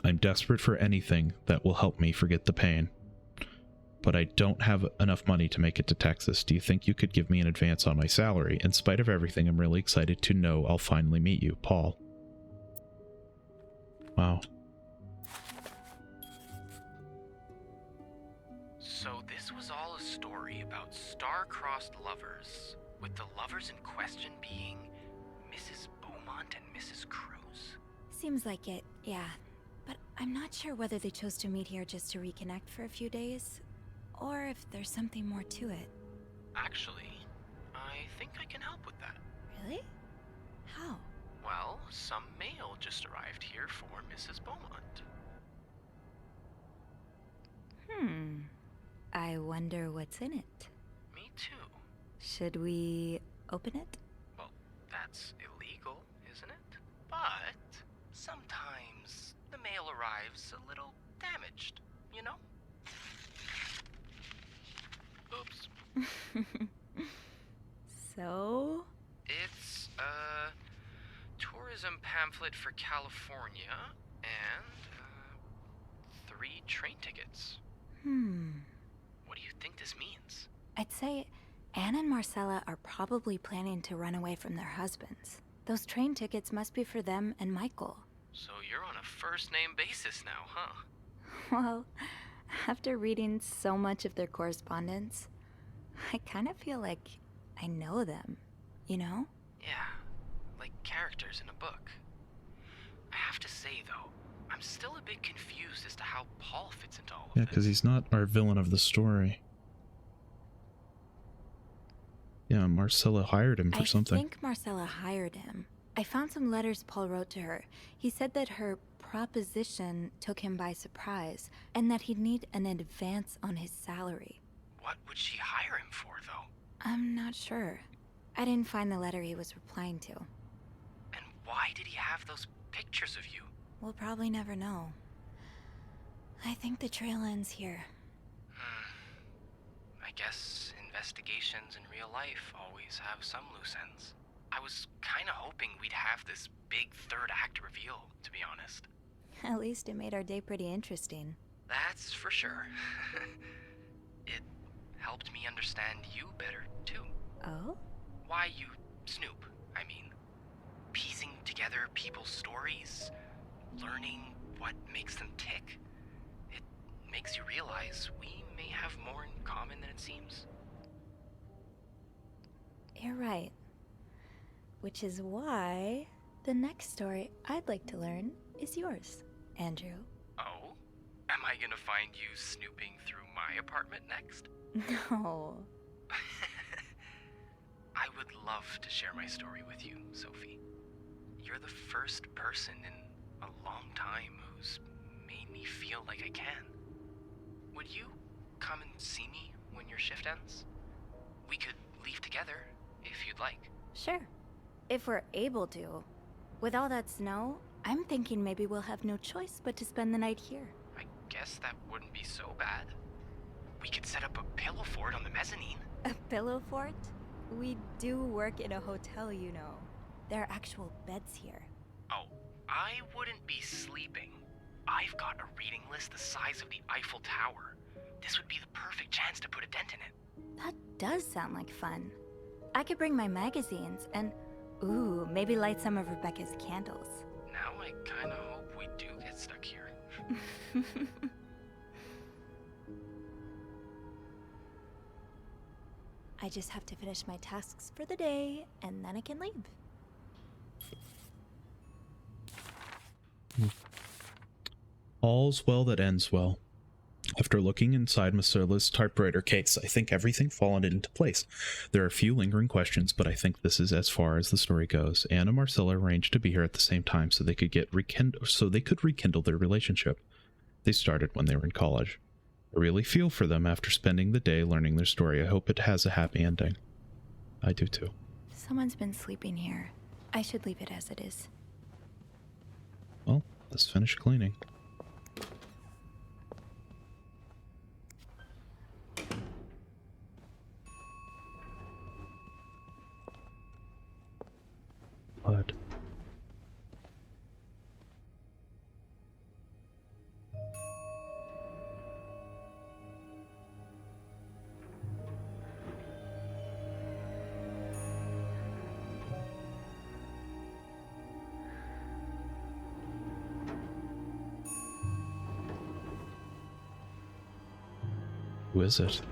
I'm desperate for anything that will help me forget the pain. But I don't have enough money to make it to Texas. Do you think you could give me an advance on my salary? In spite of everything, I'm really excited to know I'll finally meet you, Paul. Wow. So this was all a story about star-crossed lovers, with the lovers in question being Mrs. Beaumont and Mrs. Cruz? Seems like it, yeah. But I'm not sure whether they chose to meet here just to reconnect for a few days, or if there's something more to it. Actually, I think I can help with that. Really? How? Well, some mail just arrived here for Mrs. Beaumont. I wonder what's in it. Me too. Should we open it? Well, that's illegal, isn't it? But sometimes the mail arrives a little damaged, you know? Oops. So? It's a tourism pamphlet for California and 3 train tickets. What do you think this means? I'd say Anne and Marcella are probably planning to run away from their husbands. Those train tickets must be for them and Michael. So you're on a first-name basis now, huh? Well, after reading so much of their correspondence, I kind of feel like I know them, you know? Yeah, like characters in a book. I have to say, though, I'm still a bit confused as to how Paul fits into all of Yeah, this. because he's not our villain of the story. Yeah, Marcella hired him for something. I think Marcella hired him. I found some letters Paul wrote to her. He said that her proposition took him by surprise, and that he'd need an advance on his salary. What would she hire him for, though? I'm not sure. I didn't find the letter he was replying to. And why did he have those pictures of you? We'll probably never know. I think the trail ends here. I guess investigations in real life always have some loose ends. I was kinda hoping we'd have this big third act reveal, to be honest. At least it made our day pretty interesting. That's for sure. It helped me understand you better, too. Oh? Why you snoop, I mean. Piecing together people's stories, learning what makes them tick. It makes you realize we may have more in common than it seems. You're right. Which is why the next story I'd like to learn is yours, Andrew. Oh? Am I gonna find you snooping through my apartment next? No. I would love to share my story with you, Sophie. You're the first person in a long time who's made me feel like I can. Would you come and see me when your shift ends? We could leave together, if you'd like. Sure. If we're able to. With all that snow, I'm thinking maybe we'll have no choice but to spend the night here. I guess that wouldn't be so bad. We could set up a pillow fort on the mezzanine. A pillow fort? We do work in a hotel, you know. There are actual beds here. Oh, I wouldn't be sleeping. I've got a reading list the size of the Eiffel Tower. This would be the perfect chance to put a dent in it. That does sound like fun. I could bring my magazines and, ooh, maybe light some of Rebecca's candles. Now I kinda hope we do get stuck here. I just have to finish my tasks for the day, and then I can leave. All's well that ends well. After looking inside Marcella's typewriter case, I think everything fallen into place. There are a few lingering questions, but I think this is as far as the story goes. Anne and Marcella arranged to be here at the same time so they could rekindle their relationship. They started when they were in college. I really feel for them after spending the day learning their story. I hope it has a happy ending. I do too. Someone's been sleeping here. I should leave it as it is. Well, let's finish cleaning. Blood. Who is it? Is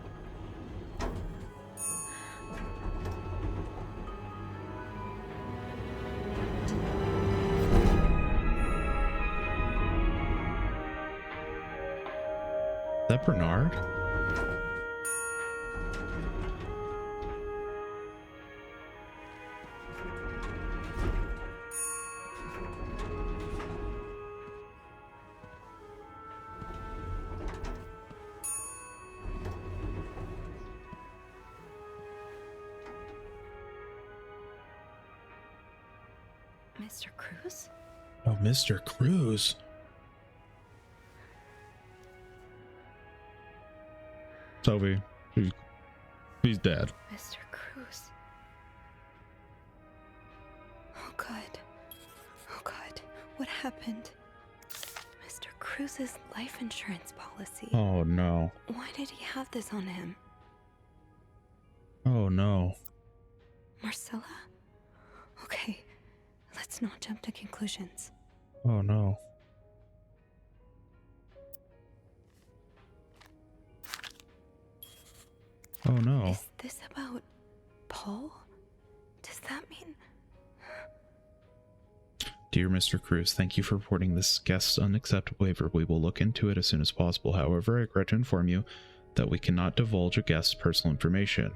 that Bernard? Mr. Cruz? Oh, Mr. Cruz. Sophie, he's dead. Mr. Cruz. Oh God. Oh God. What happened? Mr. Cruz's life insurance policy. Oh no. Why did he have this on him? Oh no. Marcella? Okay, let's not jump to conclusions. Oh no. Oh no. Is this about Paul? Does that mean... Dear Mr. Cruz, thank you for reporting this guest's unacceptable behavior. We will look into it as soon as possible. However, I regret to inform you that we cannot divulge a guest's personal information,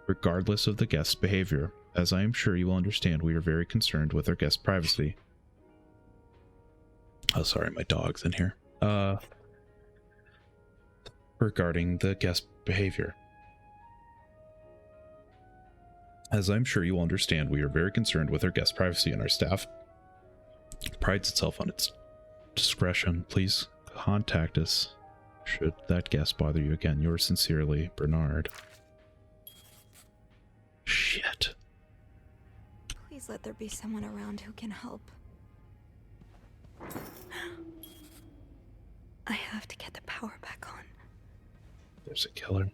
regardless of the guest's behavior. As I am sure you will understand, we are very concerned with our guest's privacy. Oh, sorry, my dog's in here. Regarding the guest's behavior. As I'm sure you will understand, we are very concerned with our guest's privacy, and our staff prides itself on its discretion. Please contact us should that guest bother you again. Yours sincerely, Bernard. Shit. Please let there be someone around who can help. I have to get the power back on. There's a killer.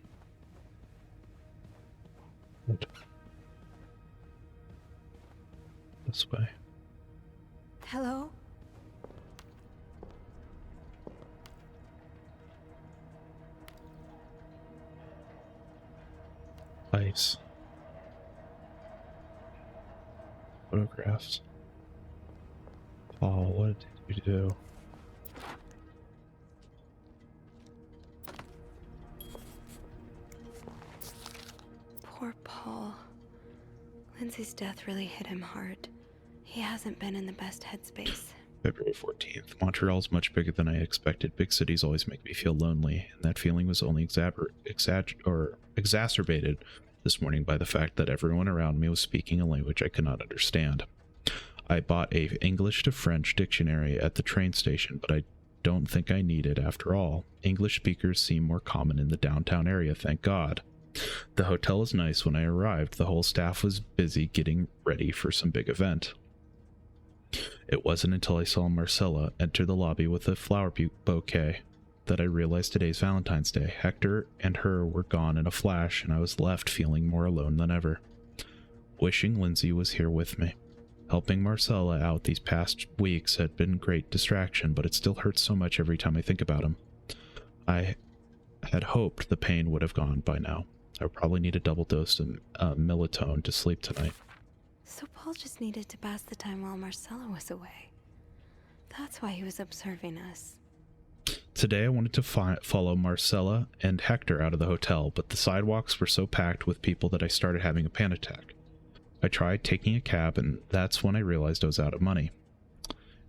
What? This way. Hello? Ice. Photographs. Paul, what did you do? Poor Paul. Lindsay's death really hit him hard. He hasn't been in the best headspace. February 14th. Montreal's much bigger than I expected. Big cities always make me feel lonely, and that feeling was only exacerbated this morning by the fact that everyone around me was speaking a language I could not understand. I bought a English to French dictionary at the train station, but I don't think I need it after all. English speakers seem more common in the downtown area, thank God. The hotel was nice. When I arrived, the whole staff was busy getting ready for some big event. It wasn't until I saw Marcella enter the lobby with a flower bouquet that I realized today's Valentine's Day. Hector and her were gone in a flash, and I was left feeling more alone than ever. Wishing Lindsay was here with me. Helping Marcella out these past weeks had been great distraction, but it still hurts so much every time I think about him. I had hoped the pain would have gone by now. I would probably need a double dose of Militone to sleep tonight. So Paul just needed to pass the time while Marcella was away. That's why he was observing us. Today I wanted to follow Marcella and Hector out of the hotel, but the sidewalks were so packed with people that I started having a panic attack. I tried taking a cab, and that's when I realized I was out of money.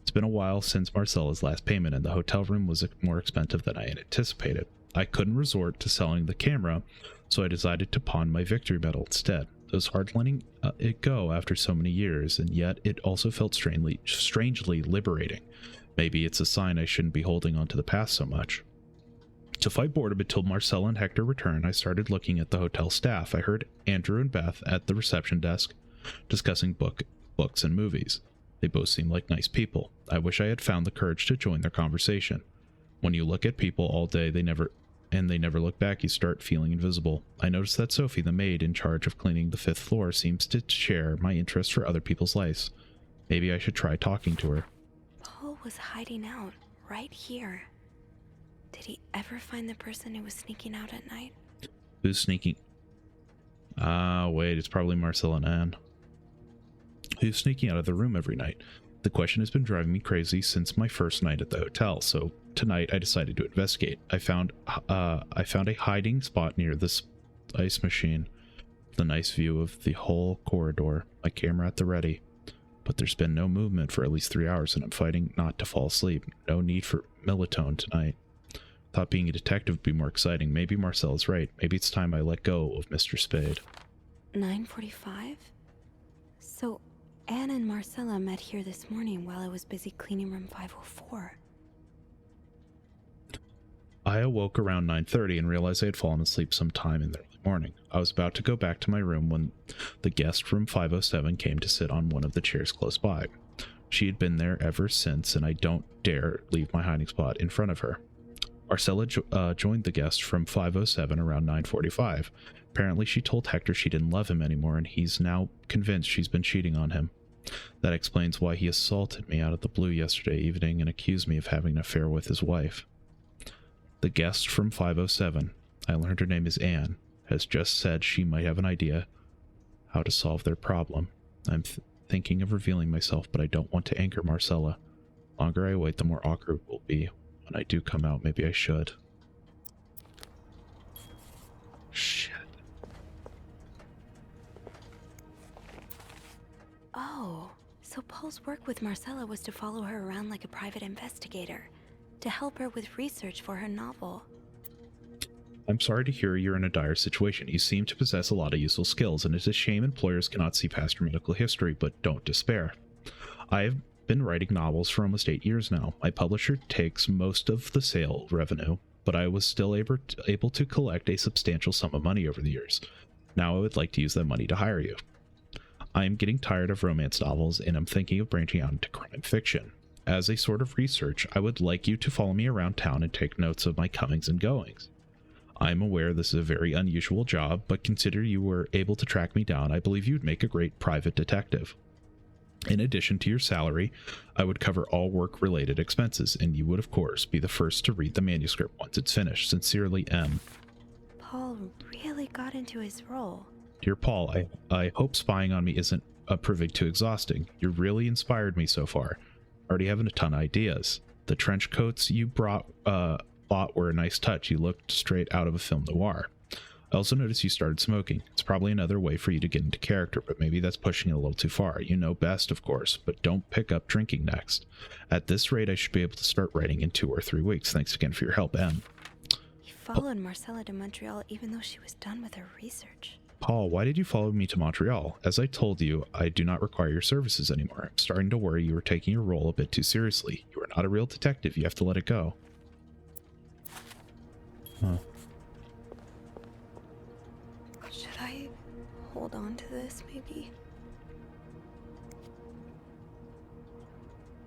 It's been a while since Marcella's last payment, and the hotel room was more expensive than I had anticipated. I couldn't resort to selling the camera, so I decided to pawn my victory medal instead. It was hard letting it go after so many years, and yet it also felt strangely liberating. Maybe it's a sign I shouldn't be holding on to the past so much. To fight boredom until Marcella and Hector returned, I started looking at the hotel staff. I heard Andrew and Beth at the reception desk discussing books and movies. They both seemed like nice people. I wish I had found the courage to join their conversation. When you look at people all day, they never look back, you start feeling invisible. I noticed that Sophie, the maid in charge of cleaning the 5th floor, seems to share my interest for other people's lives. Maybe I should try talking to her. Paul was hiding out right here. Did he ever find the person who was sneaking out at night? Who's sneaking? Wait, it's probably Marcella and Anne. Who's sneaking out of the room every night? The question has been driving me crazy since my first night at the hotel, so tonight I decided to investigate. I found a hiding spot near this ice machine, with a nice view of the whole corridor, my camera at the ready. But there's been no movement for at least 3 hours, and I'm fighting not to fall asleep. No need for melatonin tonight. Thought being a detective would be more exciting. Maybe Marcella's right. Maybe it's time I let go of Mr. Spade. 9:45? So Anne and Marcella met here this morning while I was busy cleaning room 504. I awoke around 9:30 and realized I had fallen asleep sometime in the early morning. I was about to go back to my room when the guest from 507 came to sit on one of the chairs close by. She had been there ever since, and I don't dare leave my hiding spot in front of her. Marcella joined the guest from 507 around 9:45. Apparently she told Hector she didn't love him anymore, and he's now convinced she's been cheating on him. That explains why he assaulted me out of the blue yesterday evening and accused me of having an affair with his wife. The guest from 507, I learned her name is Anne, has just said she might have an idea how to solve their problem. I'm thinking of revealing myself, but I don't want to anger Marcella. The longer I wait, the more awkward it will be. When I do come out, maybe I should. Shit. Oh, so Paul's work with Marcella was to follow her around like a private investigator, to help her with research for her novel. I'm sorry to hear you're in a dire situation. You seem to possess a lot of useful skills, and it's a shame employers cannot see past your medical history, but don't despair. I have been writing novels for almost 8 years now. My publisher takes most of the sale revenue, but I was still able to collect a substantial sum of money over the years. Now I would like to use that money to hire you. I am getting tired of romance novels, and I'm thinking of branching out into crime fiction. As a sort of research, I would like you to follow me around town and take notes of my comings and goings. I am aware this is a very unusual job, but consider you were able to track me down, I believe you would make a great private detective. In addition to your salary, I would cover all work-related expenses, and you would, of course, be the first to read the manuscript once it's finished. Sincerely, M. Paul really got into his role. Dear Paul, I hope spying on me isn't proving too exhausting. You really inspired me so far. Already having a ton of ideas. The trench coats you bought were a nice touch. You looked straight out of a film noir. I also noticed you started smoking. It's probably another way for you to get into character, but maybe that's pushing it a little too far. You know best, of course, but don't pick up drinking next. At this rate, I should be able to start writing in 2 or 3 weeks. Thanks again for your help, M. He followed Marcella to Montreal even though she was done with her research. Paul, why did you follow me to Montreal? As I told you, I do not require your services anymore. I'm starting to worry you are taking your role a bit too seriously. You are not a real detective. You have to let it go. Huh. Should I hold on to this, maybe?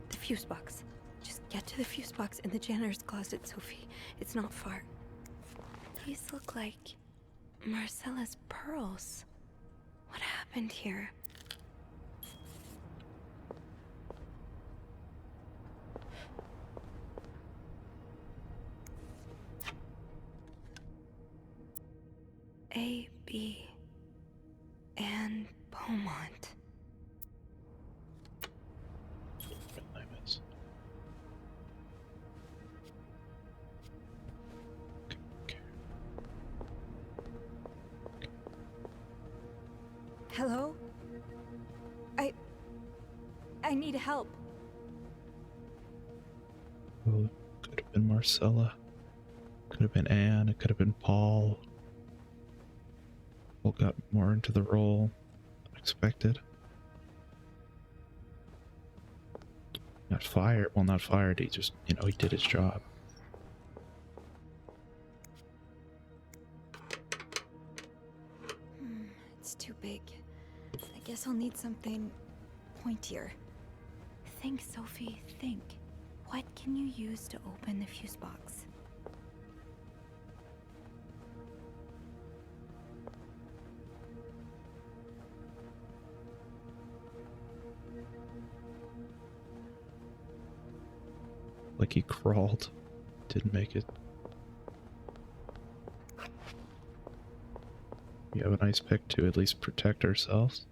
The fuse box. Just get to the fuse box in the janitor's closet, Sophie. It's not far. These look like Marcella's pearls. What happened here? A. B. and Beaumont. Hello? I need help. Well, it could have been Marcella. Could have been Anne. It could have been Paul. Paul got more into the role than expected. Not fired. Well, not fired. He just, you know, he did his job. It's too big. I guess I'll need something pointier. Think, Sophie, think. What can you use to open the fuse box? Like he crawled. Didn't make it. You have a nice pick to at least protect ourselves.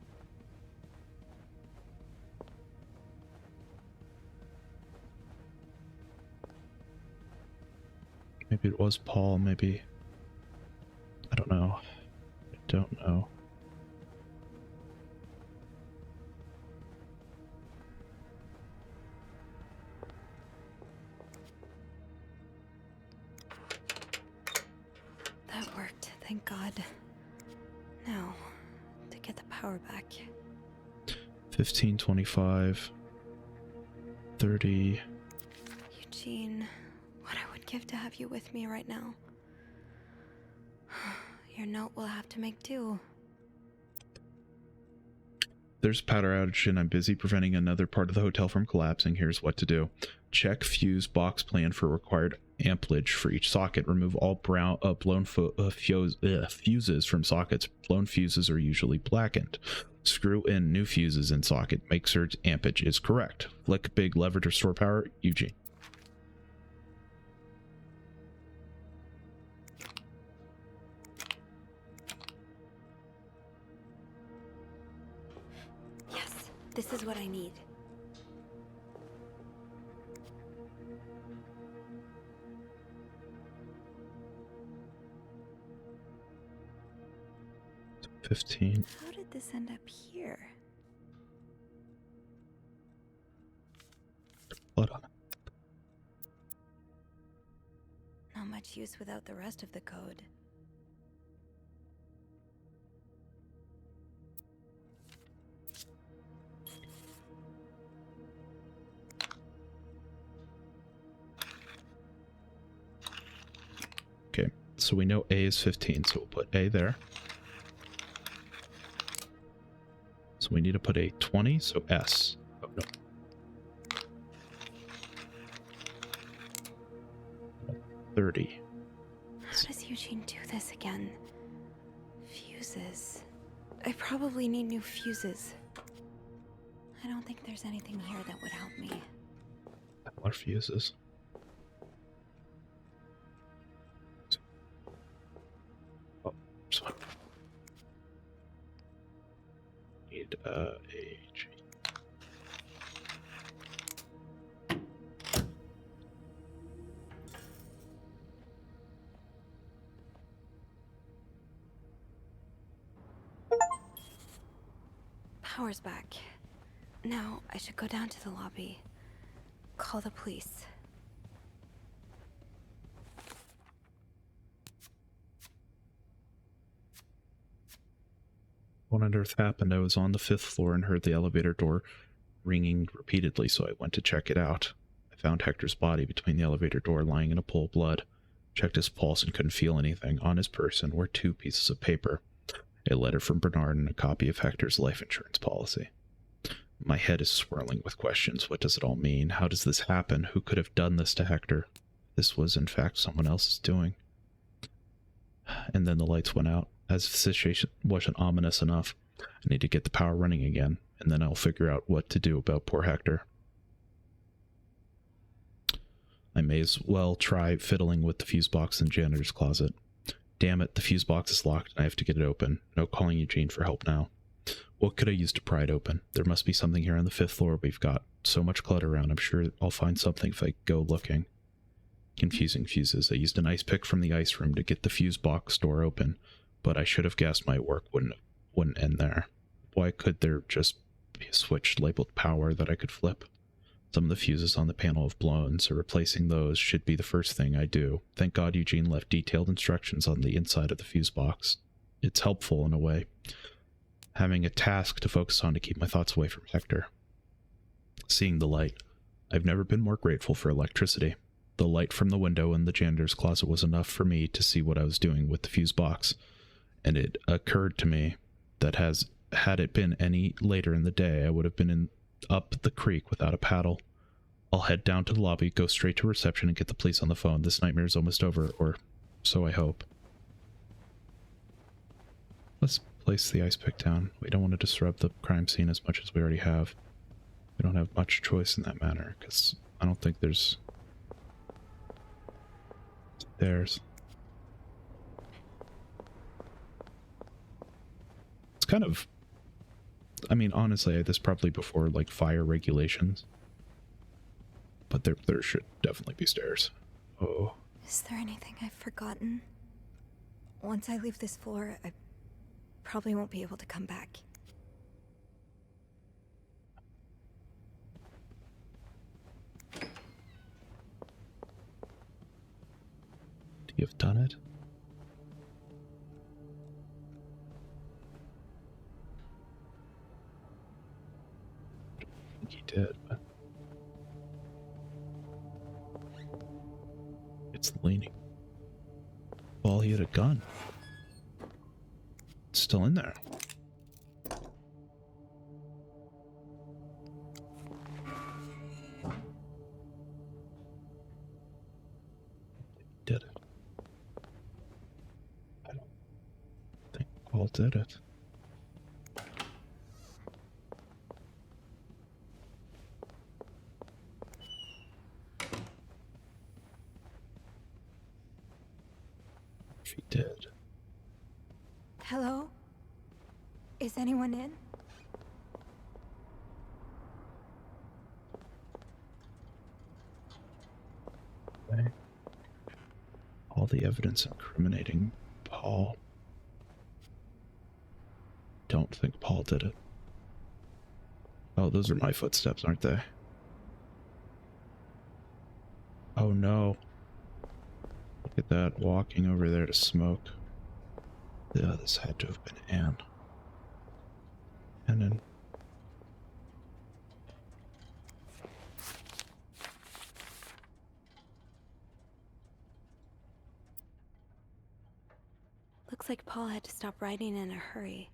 Maybe it was Paul, maybe. I don't know. I don't know. That worked, thank God. Now, to get the power back. 15, 25, 30. Eugene, what I would give to have you with me right now. Your note will have to make do. There's a powder outage and I'm busy preventing another part of the hotel from collapsing. Here's what to do. Check fuse box plan for required amperage for each socket. Remove all blown fuses from sockets. Blown fuses are usually blackened. Screw in new fuses in socket. Make sure amperage is correct. Flick big lever to restore power. Eugene. Yes, this is what I need. $15. How did this end up here? Blood on it. Not much use without the rest of the code. Okay, so we know A is 15, so we'll put A there. So we need to put a 20, so S. Oh, no. 30. How does Eugene do this again? Fuses. I probably need new fuses. I don't think there's anything here that would help me. More fuses. Oh, sorry. Need a G. Power's back. Now, I should go down to the lobby. Call the police. What on earth happened? I was on the 5th floor and heard the elevator door ringing repeatedly, so I went to check it out. I found Hector's body between the elevator door, lying in a pool of blood. Checked his pulse and couldn't feel anything. On his person were 2 pieces of paper. A letter from Bernard and a copy of Hector's life insurance policy. My head is swirling with questions. What does it all mean? How does this happen? Who could have done this to Hector? This was, in fact, someone else's doing. And then the lights went out. As if the situation wasn't ominous enough, I need to get the power running again, and then I'll figure out what to do about poor Hector. I may as well try fiddling with the fuse box in the janitor's closet. Damn it, the fuse box is locked and I have to get it open. No calling Eugene for help now. What could I use to pry it open? There must be something here on the 5th floor. We've got so much clutter around. I'm sure I'll find something if I go looking. Confusing fuses. I used an ice pick from the ice room to get the fuse box door open, but I should have guessed my work wouldn't end there. Why could there just be a switch labeled power that I could flip? Some of the fuses on the panel have blown, so replacing those should be the first thing I do. Thank God Eugene left detailed instructions on the inside of the fuse box. It's helpful in a way. Having a task to focus on to keep my thoughts away from Hector. Seeing the light. I've never been more grateful for electricity. The light from the window in the janitor's closet was enough for me to see what I was doing with the fuse box, and it occurred to me that had it been any later in the day, I would have been up the creek without a paddle. I'll head down to the lobby, go straight to reception, and get the police on the phone. This nightmare is almost over, or so I hope. Let's place the ice pick down. We don't want to disrupt the crime scene as much as we already have. We don't have much choice in that matter, because I don't think there's... It's kind of... I mean, honestly, this probably before, like, fire regulations. But there should definitely be stairs. Oh. Is there anything I've forgotten? Once I leave this floor, I probably won't be able to come back. You've done it? I think he did, but... It's leaning. Well, he had a gun. It's still in there. Did it. I don't think Paul did it. If he did. Hello? Is anyone in? Okay. All the evidence incriminating Paul. Don't think Paul did it. Oh, those are my footsteps, aren't they? Oh no. Look at that, walking over there to smoke. Yeah, this had to have been Anne. And then... Looks like Paul had to stop writing in a hurry.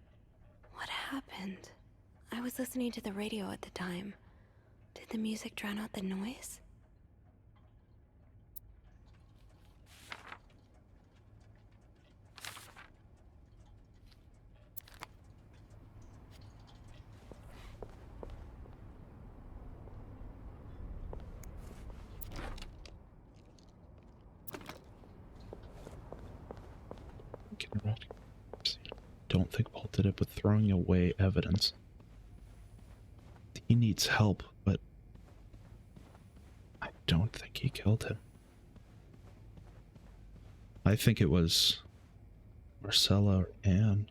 What happened? I was listening to the radio at the time. Did the music drown out the noise? Don't think Paul did it, but throwing away evidence. He needs help, but I don't think he killed him. I think it was Marcella or Anne.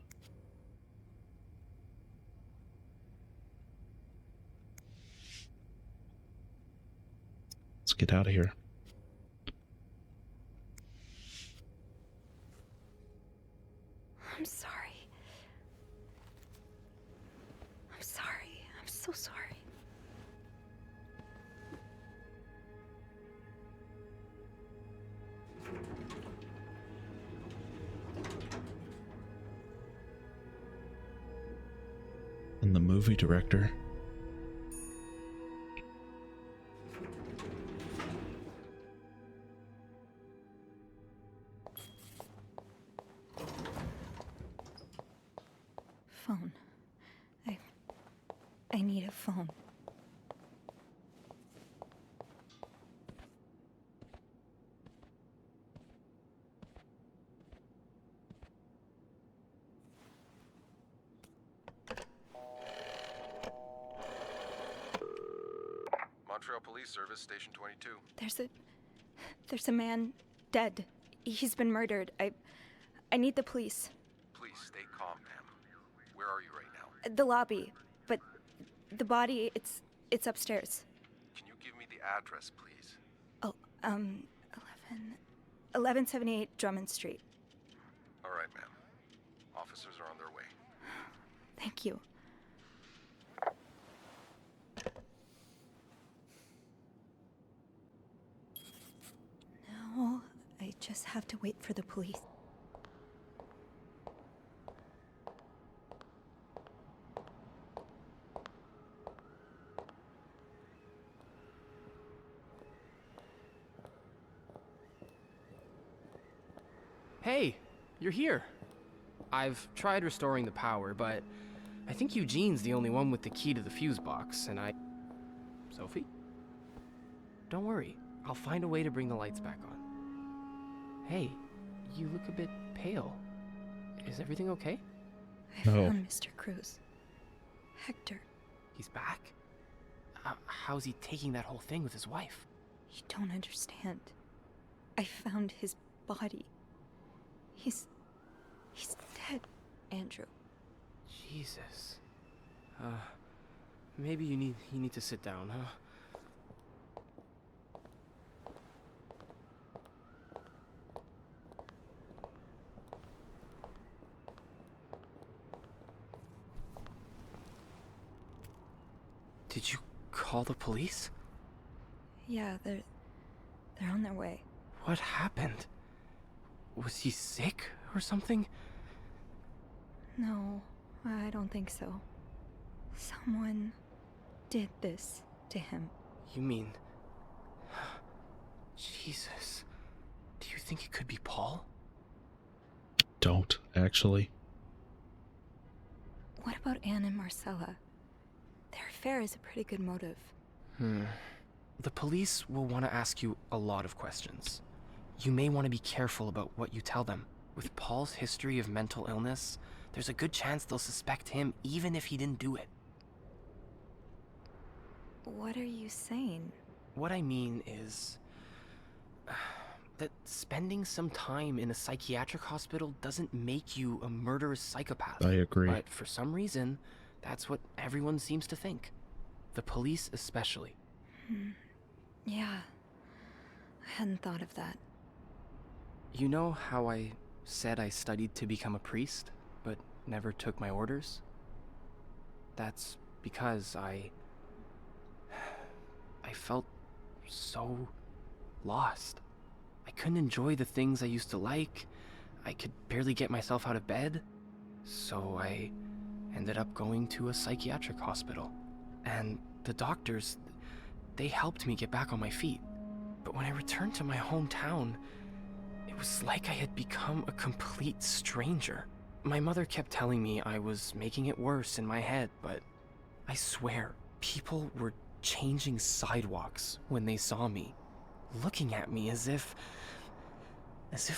Let's get out of here. I'm sorry. I'm sorry. I'm so sorry. And the movie director. Phone. I need a phone. Montreal Police Service, Station 22. There's a man dead. He's been murdered. I need the police. Please stay calm, ma'am. Where are you right now? The lobby, but the body, it's upstairs. Can you give me the address, please? Oh, 1178 Drummond Street. All right, ma'am. Officers are on their way. Thank you. just have to wait for the police. Hey, you're here. I've tried restoring the power, but I think Eugene's the only one with the key to the fuse box, and Sophie? Don't worry, I'll find a way to bring the lights back on. Hey, you look a bit pale. Is everything okay? I found Mr. Cruz. Hector. He's back? How's he taking that whole thing with his wife? You don't understand. I found his body. He's dead, Andrew. Jesus. Maybe you need to sit down, huh? Did you call the police? Yeah, they're on their way. What happened? Was he sick or something? No, I don't think so. Someone did this to him. You mean... Jesus. Do you think it could be Paul? Don't, actually. What about Anne and Marcella? Their affair is a pretty good motive. The police will want to ask you a lot of questions. You may want to be careful about what you tell them. With Paul's history of mental illness, there's a good chance they'll suspect him even if he didn't do it. What are you saying? What I mean is... that spending some time in a psychiatric hospital doesn't make you a murderous psychopath. I agree. But for some reason, that's what everyone seems to think. The police especially. Yeah. I hadn't thought of that. You know how I said I studied to become a priest, but never took my orders? That's because I felt so lost. I couldn't enjoy the things I used to like. I could barely get myself out of bed. So I ended up going to a psychiatric hospital. And the doctors, they helped me get back on my feet. But when I returned to my hometown, it was like I had become a complete stranger. My mother kept telling me I was making it worse in my head, but I swear, people were changing sidewalks when they saw me, looking at me as if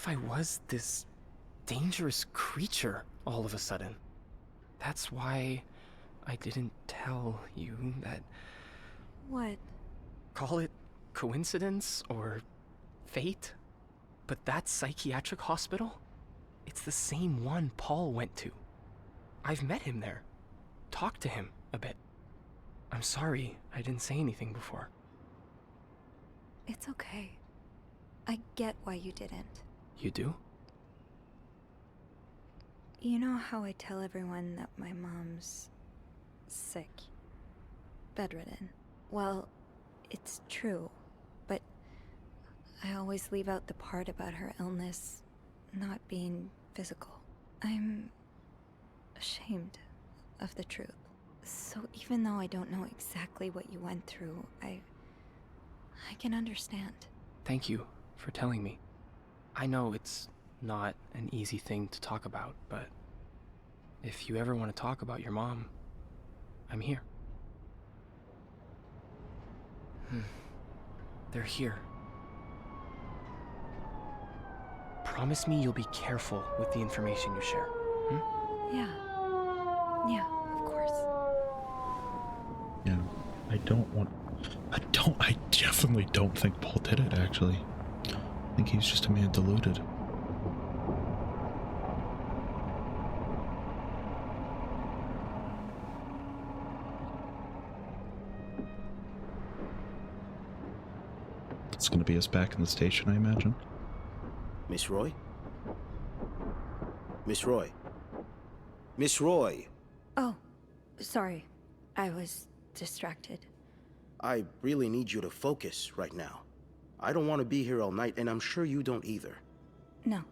I was this dangerous creature all of a sudden. That's why I didn't tell you that. What? Call it coincidence or fate, but that psychiatric hospital, it's the same one Paul went to. I've met him there, talked to him a bit. I'm sorry I didn't say anything before. It's okay. I get why you didn't. You do? You know how I tell everyone that my mom's sick, bedridden? Well, it's true, but I always leave out the part about her illness not being physical. I'm ashamed of the truth. So even though I don't know exactly what you went through, I can understand. Thank you for telling me. I know it's not an easy thing to talk about, but if you ever want to talk about your mom, I'm here. They're here. Promise me you'll be careful with the information you share. Yeah, of course. Yeah, I definitely don't think Paul did it, actually. I think he's just a man deluded. It's gonna be us back in the station, I imagine. Miss Roy? Miss Roy? Miss Roy! Oh, sorry. I was distracted. I really need you to focus right now. I don't want to be here all night, and I'm sure you don't either. No.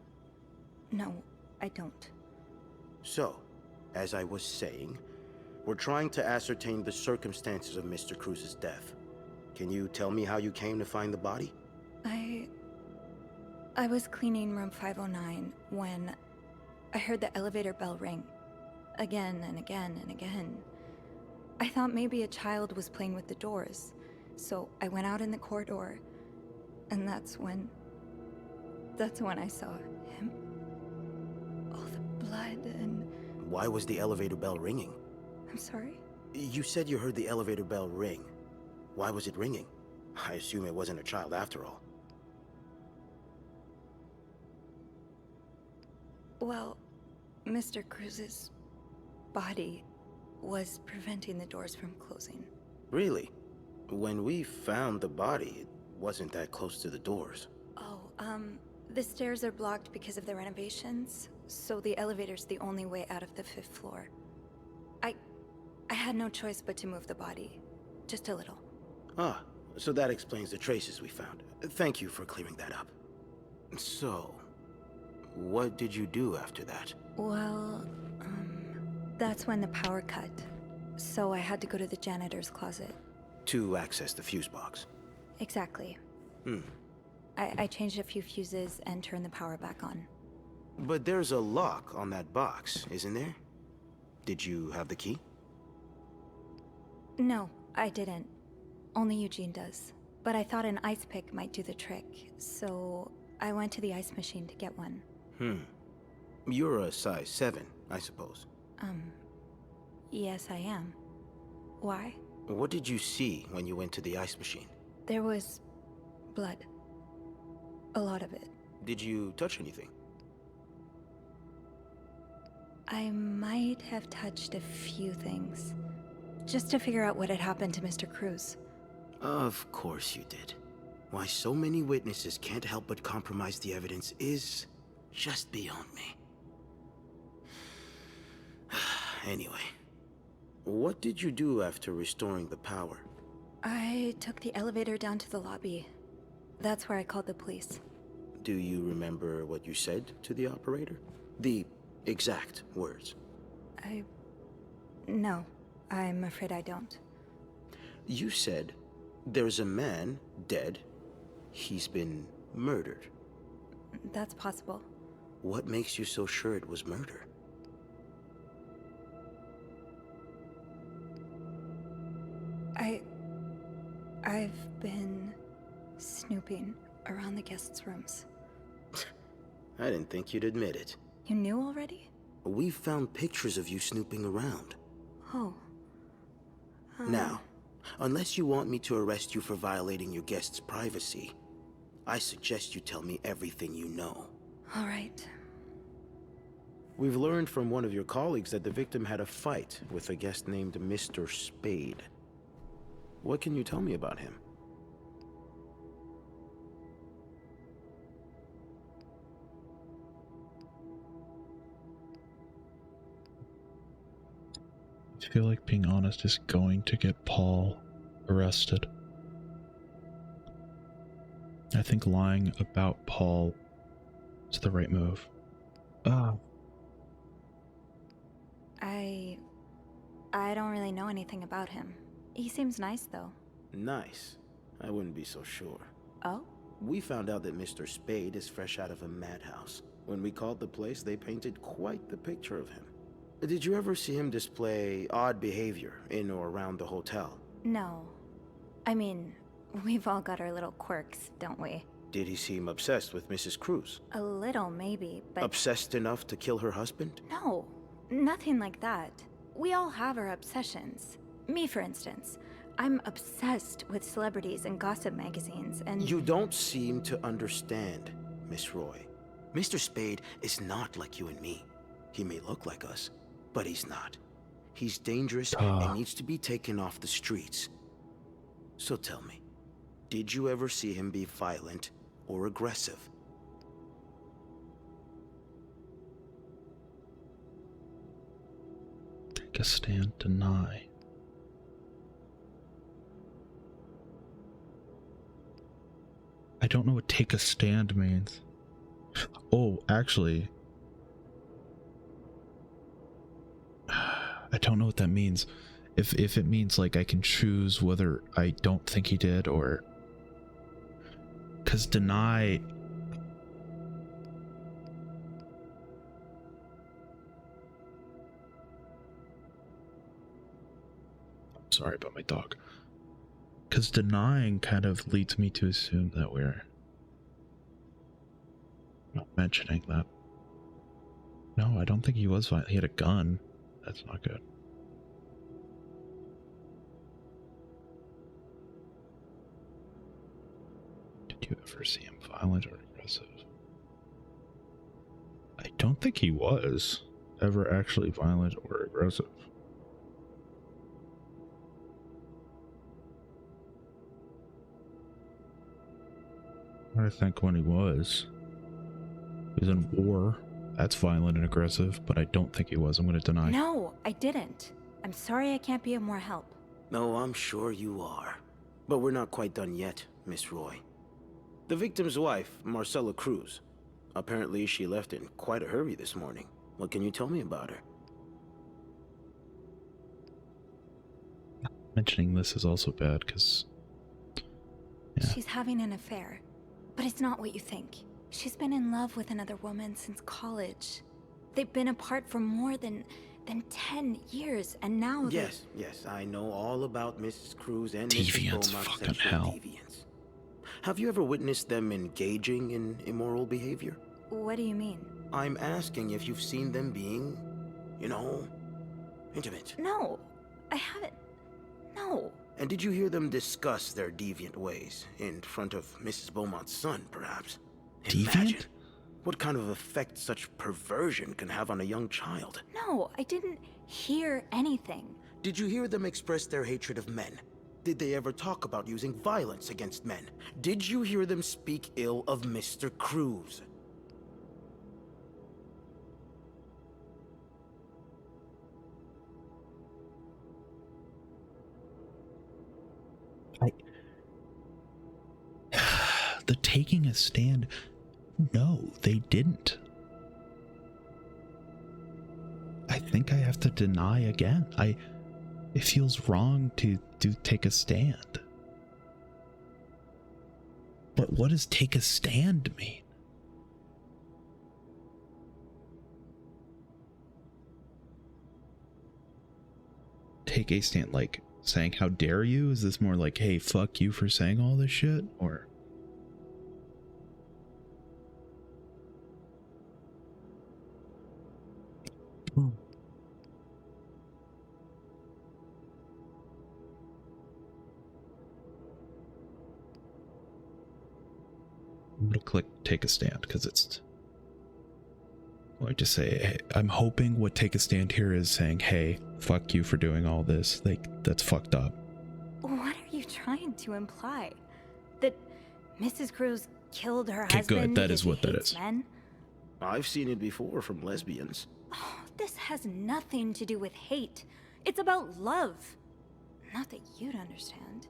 No, I don't. So, as I was saying, we're trying to ascertain the circumstances of Mr. Cruz's death. Can you tell me how you came to find the body? I was cleaning room 509 when I heard the elevator bell ring. Again and again and again. I thought maybe a child was playing with the doors, so I went out in the corridor, and that's when I saw him. All the blood and... Why was the elevator bell ringing? I'm sorry? You said you heard the elevator bell ring. Why was it ringing? I assume it wasn't a child after all. Well, Mr. Cruz's body was preventing the doors from closing. Really? When we found the body, it wasn't that close to the doors. Oh, the stairs are blocked because of the renovations, so the elevator's the only way out of the 5th floor. I had no choice but to move the body. Just a little. Ah, so that explains the traces we found. Thank you for clearing that up. So, what did you do after that? Well, that's when the power cut. So I had to go to the janitor's closet. To access the fuse box. Exactly. I changed a few fuses and turned the power back on. But there's a lock on that box, isn't there? Did you have the key? No, I didn't. Only Eugene does. But I thought an ice pick might do the trick, so I went to the ice machine to get one. You're a size 7, I suppose. Yes, I am. Why? What did you see when you went to the ice machine? There was blood. A lot of it. Did you touch anything? I might have touched a few things. Just to figure out what had happened to Mr. Cruz. Of course you did. Why so many witnesses can't help but compromise the evidence is just beyond me. Anyway, what did you do after restoring the power? I took the elevator down to the lobby. That's where I called the police. Do you remember what you said to the operator? The exact words. No, I'm afraid I don't. You said, there's a man dead. He's been murdered. That's possible. What makes you so sure it was murder? I've been snooping around the guests' rooms. I didn't think you'd admit it. You knew already? We found pictures of you snooping around. Oh. Now, unless you want me to arrest you for violating your guests' privacy, I suggest you tell me everything you know. All right. We've learned from one of your colleagues that the victim had a fight with a guest named Mr. Spade. What can you tell me about him? I feel like being honest is going to get Paul arrested. I think lying about Paul is the right move. I don't really know anything about him. He seems nice, though. Nice. I wouldn't be so sure. Oh? We found out that Mr. Spade is fresh out of a madhouse. When we called the place, they painted quite the picture of him. Did you ever see him display odd behavior in or around the hotel? No. I mean, we've all got our little quirks, don't we? Did he seem obsessed with Mrs. Cruz? A little, maybe, but... Obsessed enough to kill her husband? No, nothing like that. We all have our obsessions. Me, for instance. I'm obsessed with celebrities and gossip magazines, and... You don't seem to understand, Miss Roy. Mr. Spade is not like you and me. He may look like us, but he's not. He's dangerous and needs to be taken off the streets. So tell me, did you ever see him be violent or aggressive? Take a stand, deny. I don't know what take a stand means. Oh, actually, I don't know what that means. If it means like I can choose whether I don't think he did, or because deny. Sorry about my dog. Because denying kind of leads me to assume that we're not mentioning that. No, I don't think he was violent. He had a gun. That's not good. Did you ever see him violent or aggressive? I don't think he was ever actually violent or aggressive. I think when he was in war. That's violent and aggressive, but I don't think he was. I'm going to deny. No, I didn't. I'm sorry I can't be of more help. No, I'm sure you are. But we're not quite done yet, Miss Roy. The victim's wife, Marcella Cruz. Apparently she left in quite a hurry this morning. What can you tell me about her? Mentioning this is also bad because... yeah. She's having an affair. But it's not what you think. She's been in love with another woman since college. They've been apart for more than 10 years, and now Yes, I know all about Mrs. Cruz and Deviants, Mrs. Beaumont's fucking sexual hell. deviance. Have you ever witnessed them engaging in immoral behavior? What do you mean? I'm asking if you've seen them being, you know, intimate. No, I haven't. No. And did you hear them discuss their deviant ways in front of Mrs. Beaumont's son, perhaps? Deviant? Imagine what kind of effect such perversion can have on a young child. No, I didn't hear anything. Did you hear them express their hatred of men? Did they ever talk about using violence against men? Did you hear them speak ill of Mr. Cruz? The taking a stand, no, they didn't. I think I have to deny again. It feels wrong to take a stand. But what does take a stand mean? Take a stand, like saying, how dare you? Is this more like, hey, fuck you for saying all this shit? Or... I'm gonna click take a stand because it's... Let me just say, hey, I'm hoping what take a stand here is saying, hey, fuck you for doing all this. Like, that's fucked up. What are you trying to imply? That Mrs. Cruz killed her Okay, husband good. That because is what he that hates is. men? I've seen it before from lesbians. Oh, this has nothing to do with hate. It's about love. Not that you'd understand.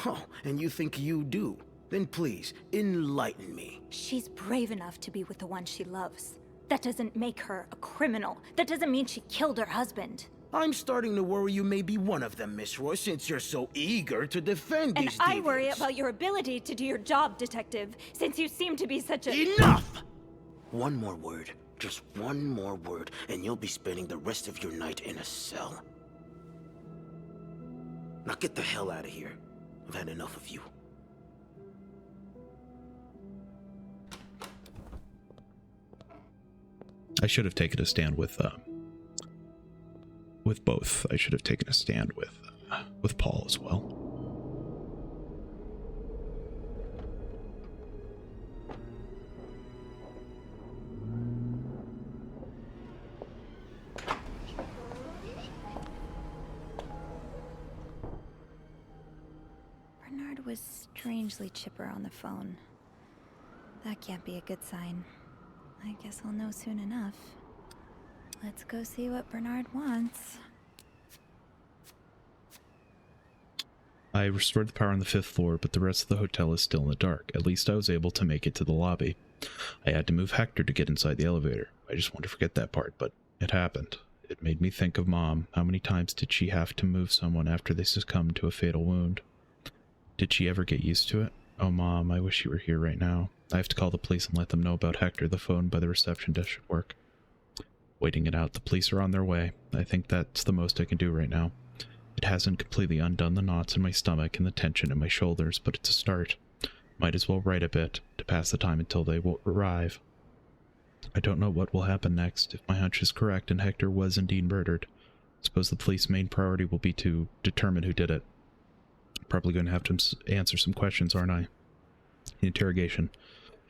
Oh, and you think you do? Then please, enlighten me. She's brave enough to be with the one she loves. That doesn't make her a criminal. That doesn't mean she killed her husband. I'm starting to worry you may be one of them, Miss Roy, since you're so eager to defend And these I worry deviants. about your ability to do your job, Detective, since you seem to be such a— Enough! One more word, just one more word, and you'll be spending the rest of your night in a cell. Now get the hell out of here. I've had enough of you. I should have taken a stand with both. I should have taken a stand with Paul as well. Bernard was strangely chipper on the phone. That can't be a good sign. I guess I'll know soon enough. Let's go see what Bernard wants. I restored the power on the 5th floor, but the rest of the hotel is still in the dark. At least I was able to make it to the lobby. I had to move Hector to get inside the elevator. I just want to forget that part, but it happened. It made me think of Mom. How many times did she have to move someone after they succumbed to a fatal wound? Did she ever get used to it? Oh, Mom, I wish you were here right now. I have to call the police and let them know about Hector. The phone by the reception desk should work. Waiting it out. The police are on their way. I think that's the most I can do right now. It hasn't completely undone the knots in my stomach and the tension in my shoulders, but it's a start. Might as well write a bit to pass the time until they will arrive. I don't know what will happen next. If my hunch is correct and Hector was indeed murdered, I suppose the police's main priority will be to determine who did it. Probably going to have to answer some questions, aren't I? Interrogation.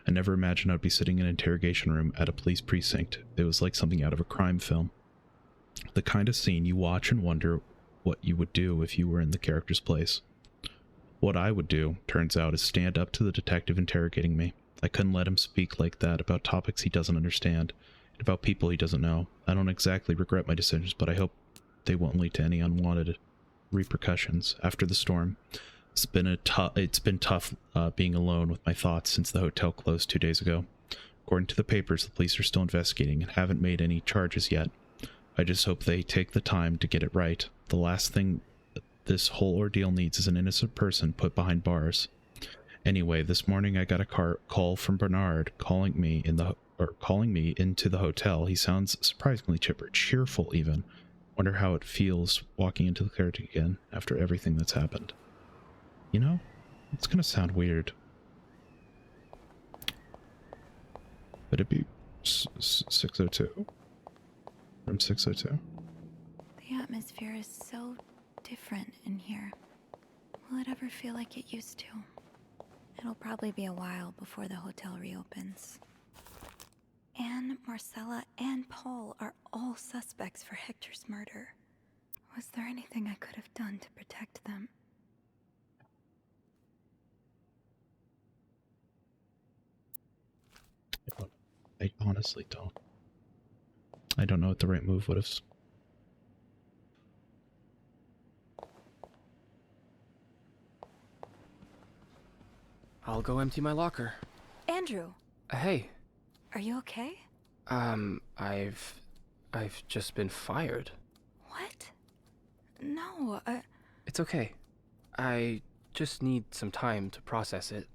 I never imagined I'd be sitting in an interrogation room at a police precinct. It was like something out of a crime film. The kind of scene you watch and wonder what you would do if you were in the character's place. What I would do, turns out, is stand up to the detective interrogating me. I couldn't let him speak like that about topics he doesn't understand, and about people he doesn't know. I don't exactly regret my decisions, but I hope they won't lead to any unwanted repercussions. After the storm, it's been tough being alone with my thoughts since the hotel closed 2 days ago. According to the papers, the police are still investigating and haven't made any charges yet. I just hope they take the time to get it right. The last thing this whole ordeal needs is an innocent person put behind bars. Anyway, this morning I got a call from Bernard calling me into the hotel. He sounds surprisingly chipper, cheerful even. Wonder how it feels walking into the character again after everything that's happened. You know, it's gonna sound weird, but it'd be 602 from 602. The atmosphere is so different in here. Will it ever feel like it used to? It'll probably be a while before the hotel reopens. Anne, Marcella, and Paul are all suspects for Hector's murder. Was there anything I could have done to protect them? I honestly don't. I don't know what the right move would have. I'll go empty my locker. Andrew, Hey, are you okay? I've just been fired. What? No, It's okay. I just need some time to process it.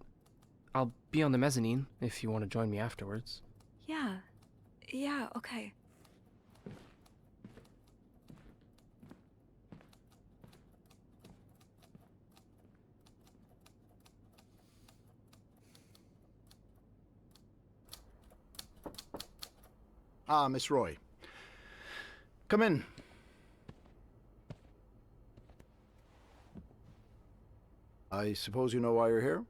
I'll be on the mezzanine if you want to join me afterwards. Yeah, okay. Ah, Miss Roy. Come in. I suppose you know why you're here?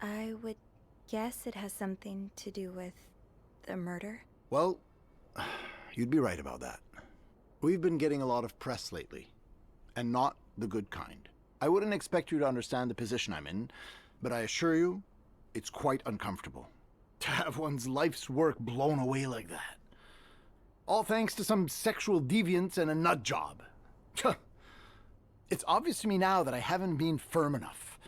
I would guess it has something to do with the murder. Well, you'd be right about that. We've been getting a lot of press lately, and not the good kind. I wouldn't expect you to understand the position I'm in, but I assure you, it's quite uncomfortable. To have one's life's work blown away like that. All thanks to some sexual deviance and a nut job. It's obvious to me now that I haven't been firm enough.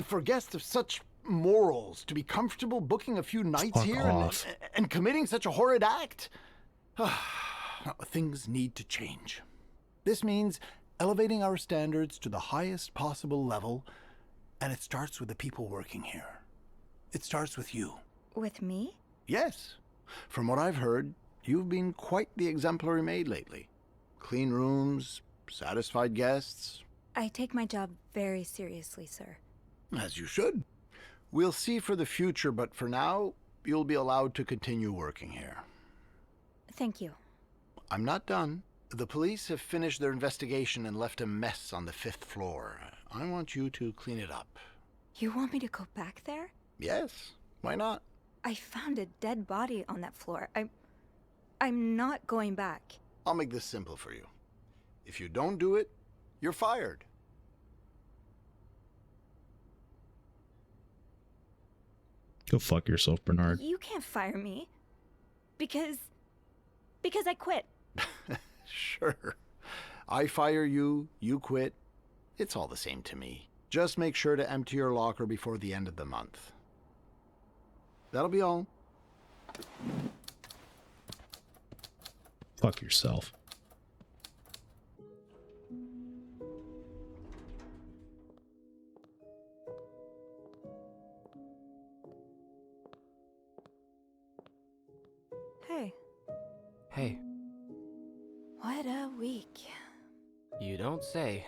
For guests of such morals to be comfortable booking a few nights Fuck here off. and committing such a horrid act. Things need to change. This means elevating our standards to the highest possible level, and it starts with the people working here. It starts with you. With me? Yes. From what I've heard, you've been quite the exemplary maid lately. Clean rooms, satisfied guests. I take my job very seriously, sir. As you should. We'll see for the future, but for now, you'll be allowed to continue working here. Thank you. I'm not done. The police have finished their investigation and left a mess on the 5th floor. I want you to clean it up. You want me to go back there? Yes, why not? I found a dead body on that floor. I'm not going back. I'll make this simple for you. If you don't do it, you're fired. Go fuck yourself, Bernard. You can't fire me. Because I quit. Sure. I fire you, you quit. It's all the same to me. Just make sure to empty your locker before the end of the month. That'll be all. Fuck yourself. Hey, Hey, what a week. you don't say.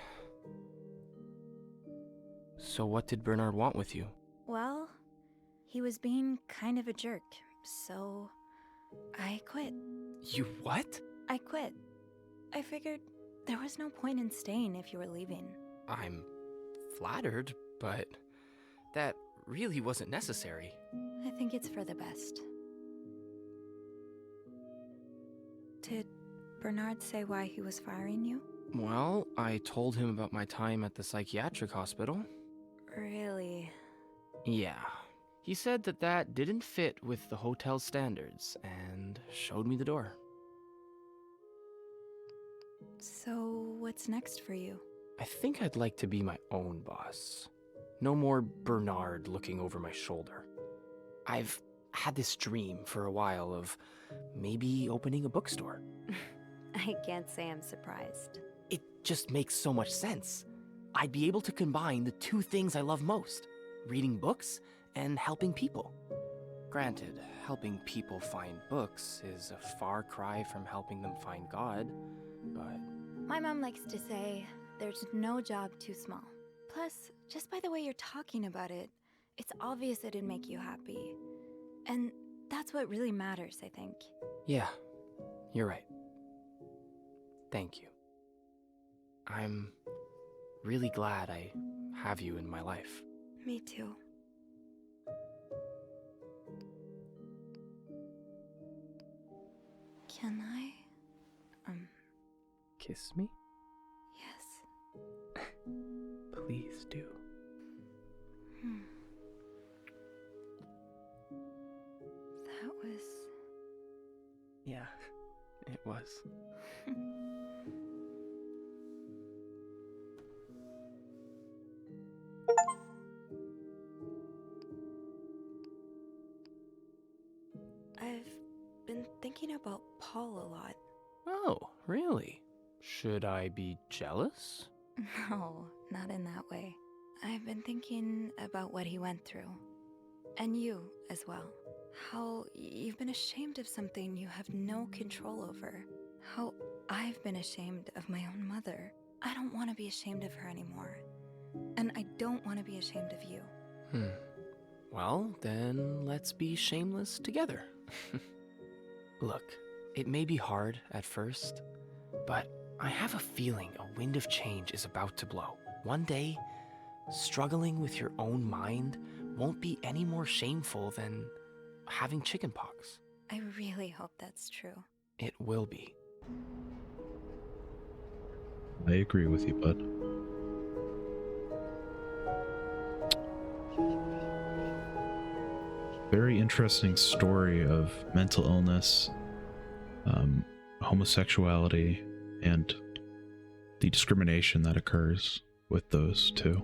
So what did Bernard want with you? Well, he was being kind of a jerk, so I quit. You what? I quit. I figured there was no point in staying if you were leaving. I'm flattered, but that really wasn't necessary. I think it's for the best. Did Bernard say why he was firing you? Well, I told him about my time at the psychiatric hospital. Really? Yeah. He said that didn't fit with the hotel's standards and showed me the door. So, what's next for you? I think I'd like to be my own boss. No more Bernard looking over my shoulder. I've had this dream for a while of maybe opening a bookstore. I can't say I'm surprised. It just makes so much sense. I'd be able to combine the two things I love most, reading books and helping people. Granted, helping people find books is a far cry from helping them find God, but My mom likes to say there's no job too small. Plus, just by the way you're talking about it, it's obvious it'd make you happy. And that's what really matters, I think. yeah, you're right. Thank you. I'm really glad I have you in my life. Me too. Can I? Kiss me? Yes. Please do. That was... Yeah, it was. I've been thinking about Paul a lot. Oh, really? Should I be jealous? No, not in that way. I've been thinking about what he went through. And you as well. How you've been ashamed of something you have no control over. How I've been ashamed of my own mother. I don't want to be ashamed of her anymore. And I don't want to be ashamed of you. Well, then let's be shameless together. Look, it may be hard at first, but I have a feeling a wind of change is about to blow. One day, struggling with your own mind won't be any more shameful than having chickenpox. I really hope that's true. It will be. I agree with you, bud. Very interesting story of mental illness, homosexuality, and the discrimination that occurs with those two.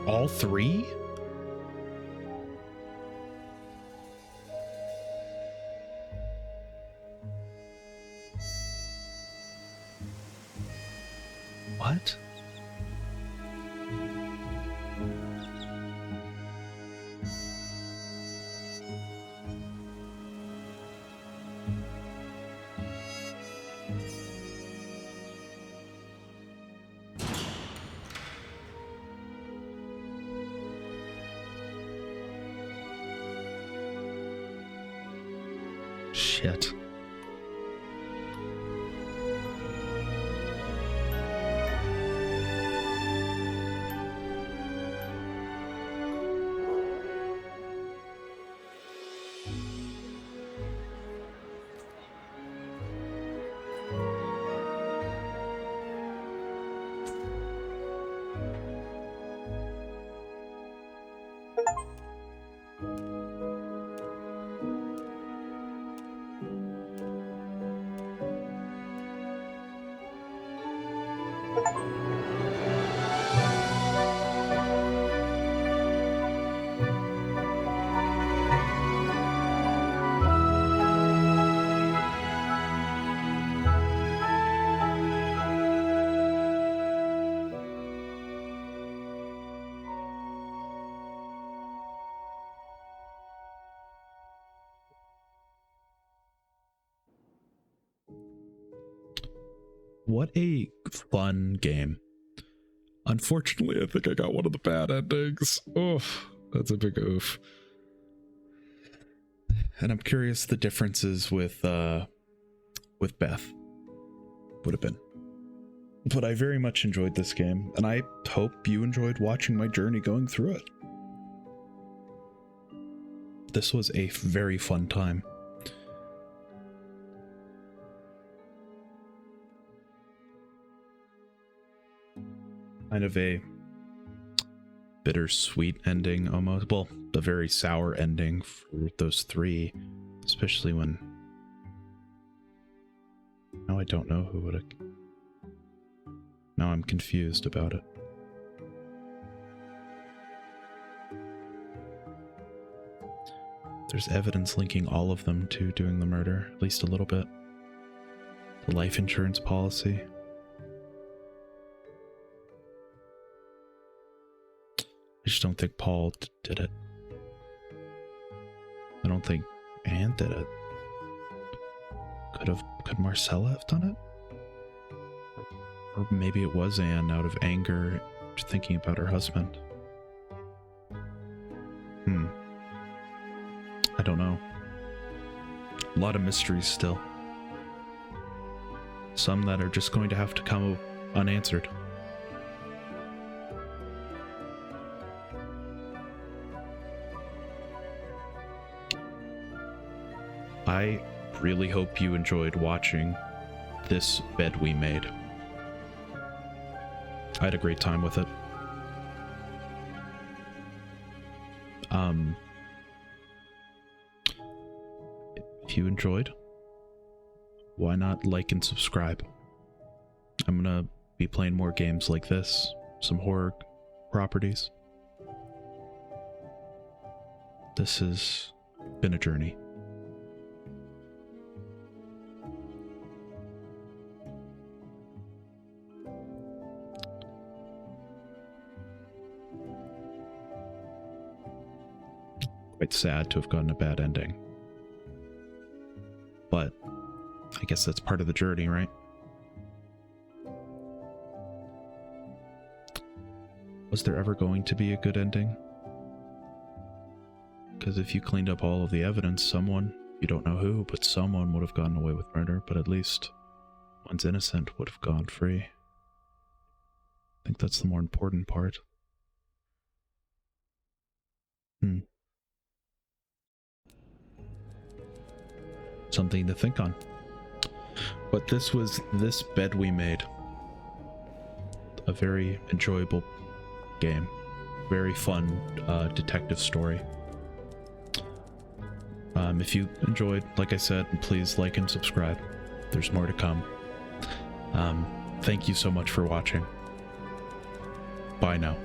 All three? What? Shit. What a fun game. Unfortunately, I think I got one of the bad endings. Oof, that's a big oof. And I'm curious the differences with Beth would have been. But I very much enjoyed this game, and I hope you enjoyed watching my journey going through it. This was a very fun time. Kind of a bittersweet ending almost. Well, a very sour ending for those three, especially when now I don't know who would have. Now I'm confused about it. There's evidence linking all of them to doing the murder, at least a little bit. The life insurance policy. I just don't think Paul did it. I don't think Anne did it. Could Marcella have done it? Or maybe it was Anne out of anger, thinking about her husband. I don't know. A lot of mysteries still. Some that are just going to have to come unanswered. I really hope you enjoyed watching this bed we made. I had a great time with it. If you enjoyed, why not like and subscribe? I'm gonna be playing more games like this, some horror properties. This has been a journey. Quite sad to have gotten a bad ending. But I guess that's part of the journey, right? Was there ever going to be a good ending? Because if you cleaned up all of the evidence, someone, you don't know who, but someone would have gotten away with murder, but at least one's innocent would have gone free. I think that's the more important part. Something to think on. But this was this bed we made. A very enjoyable game. Very fun detective story. If you enjoyed, like I said, please like and subscribe. There's more to come. Thank you so much for watching. Bye now.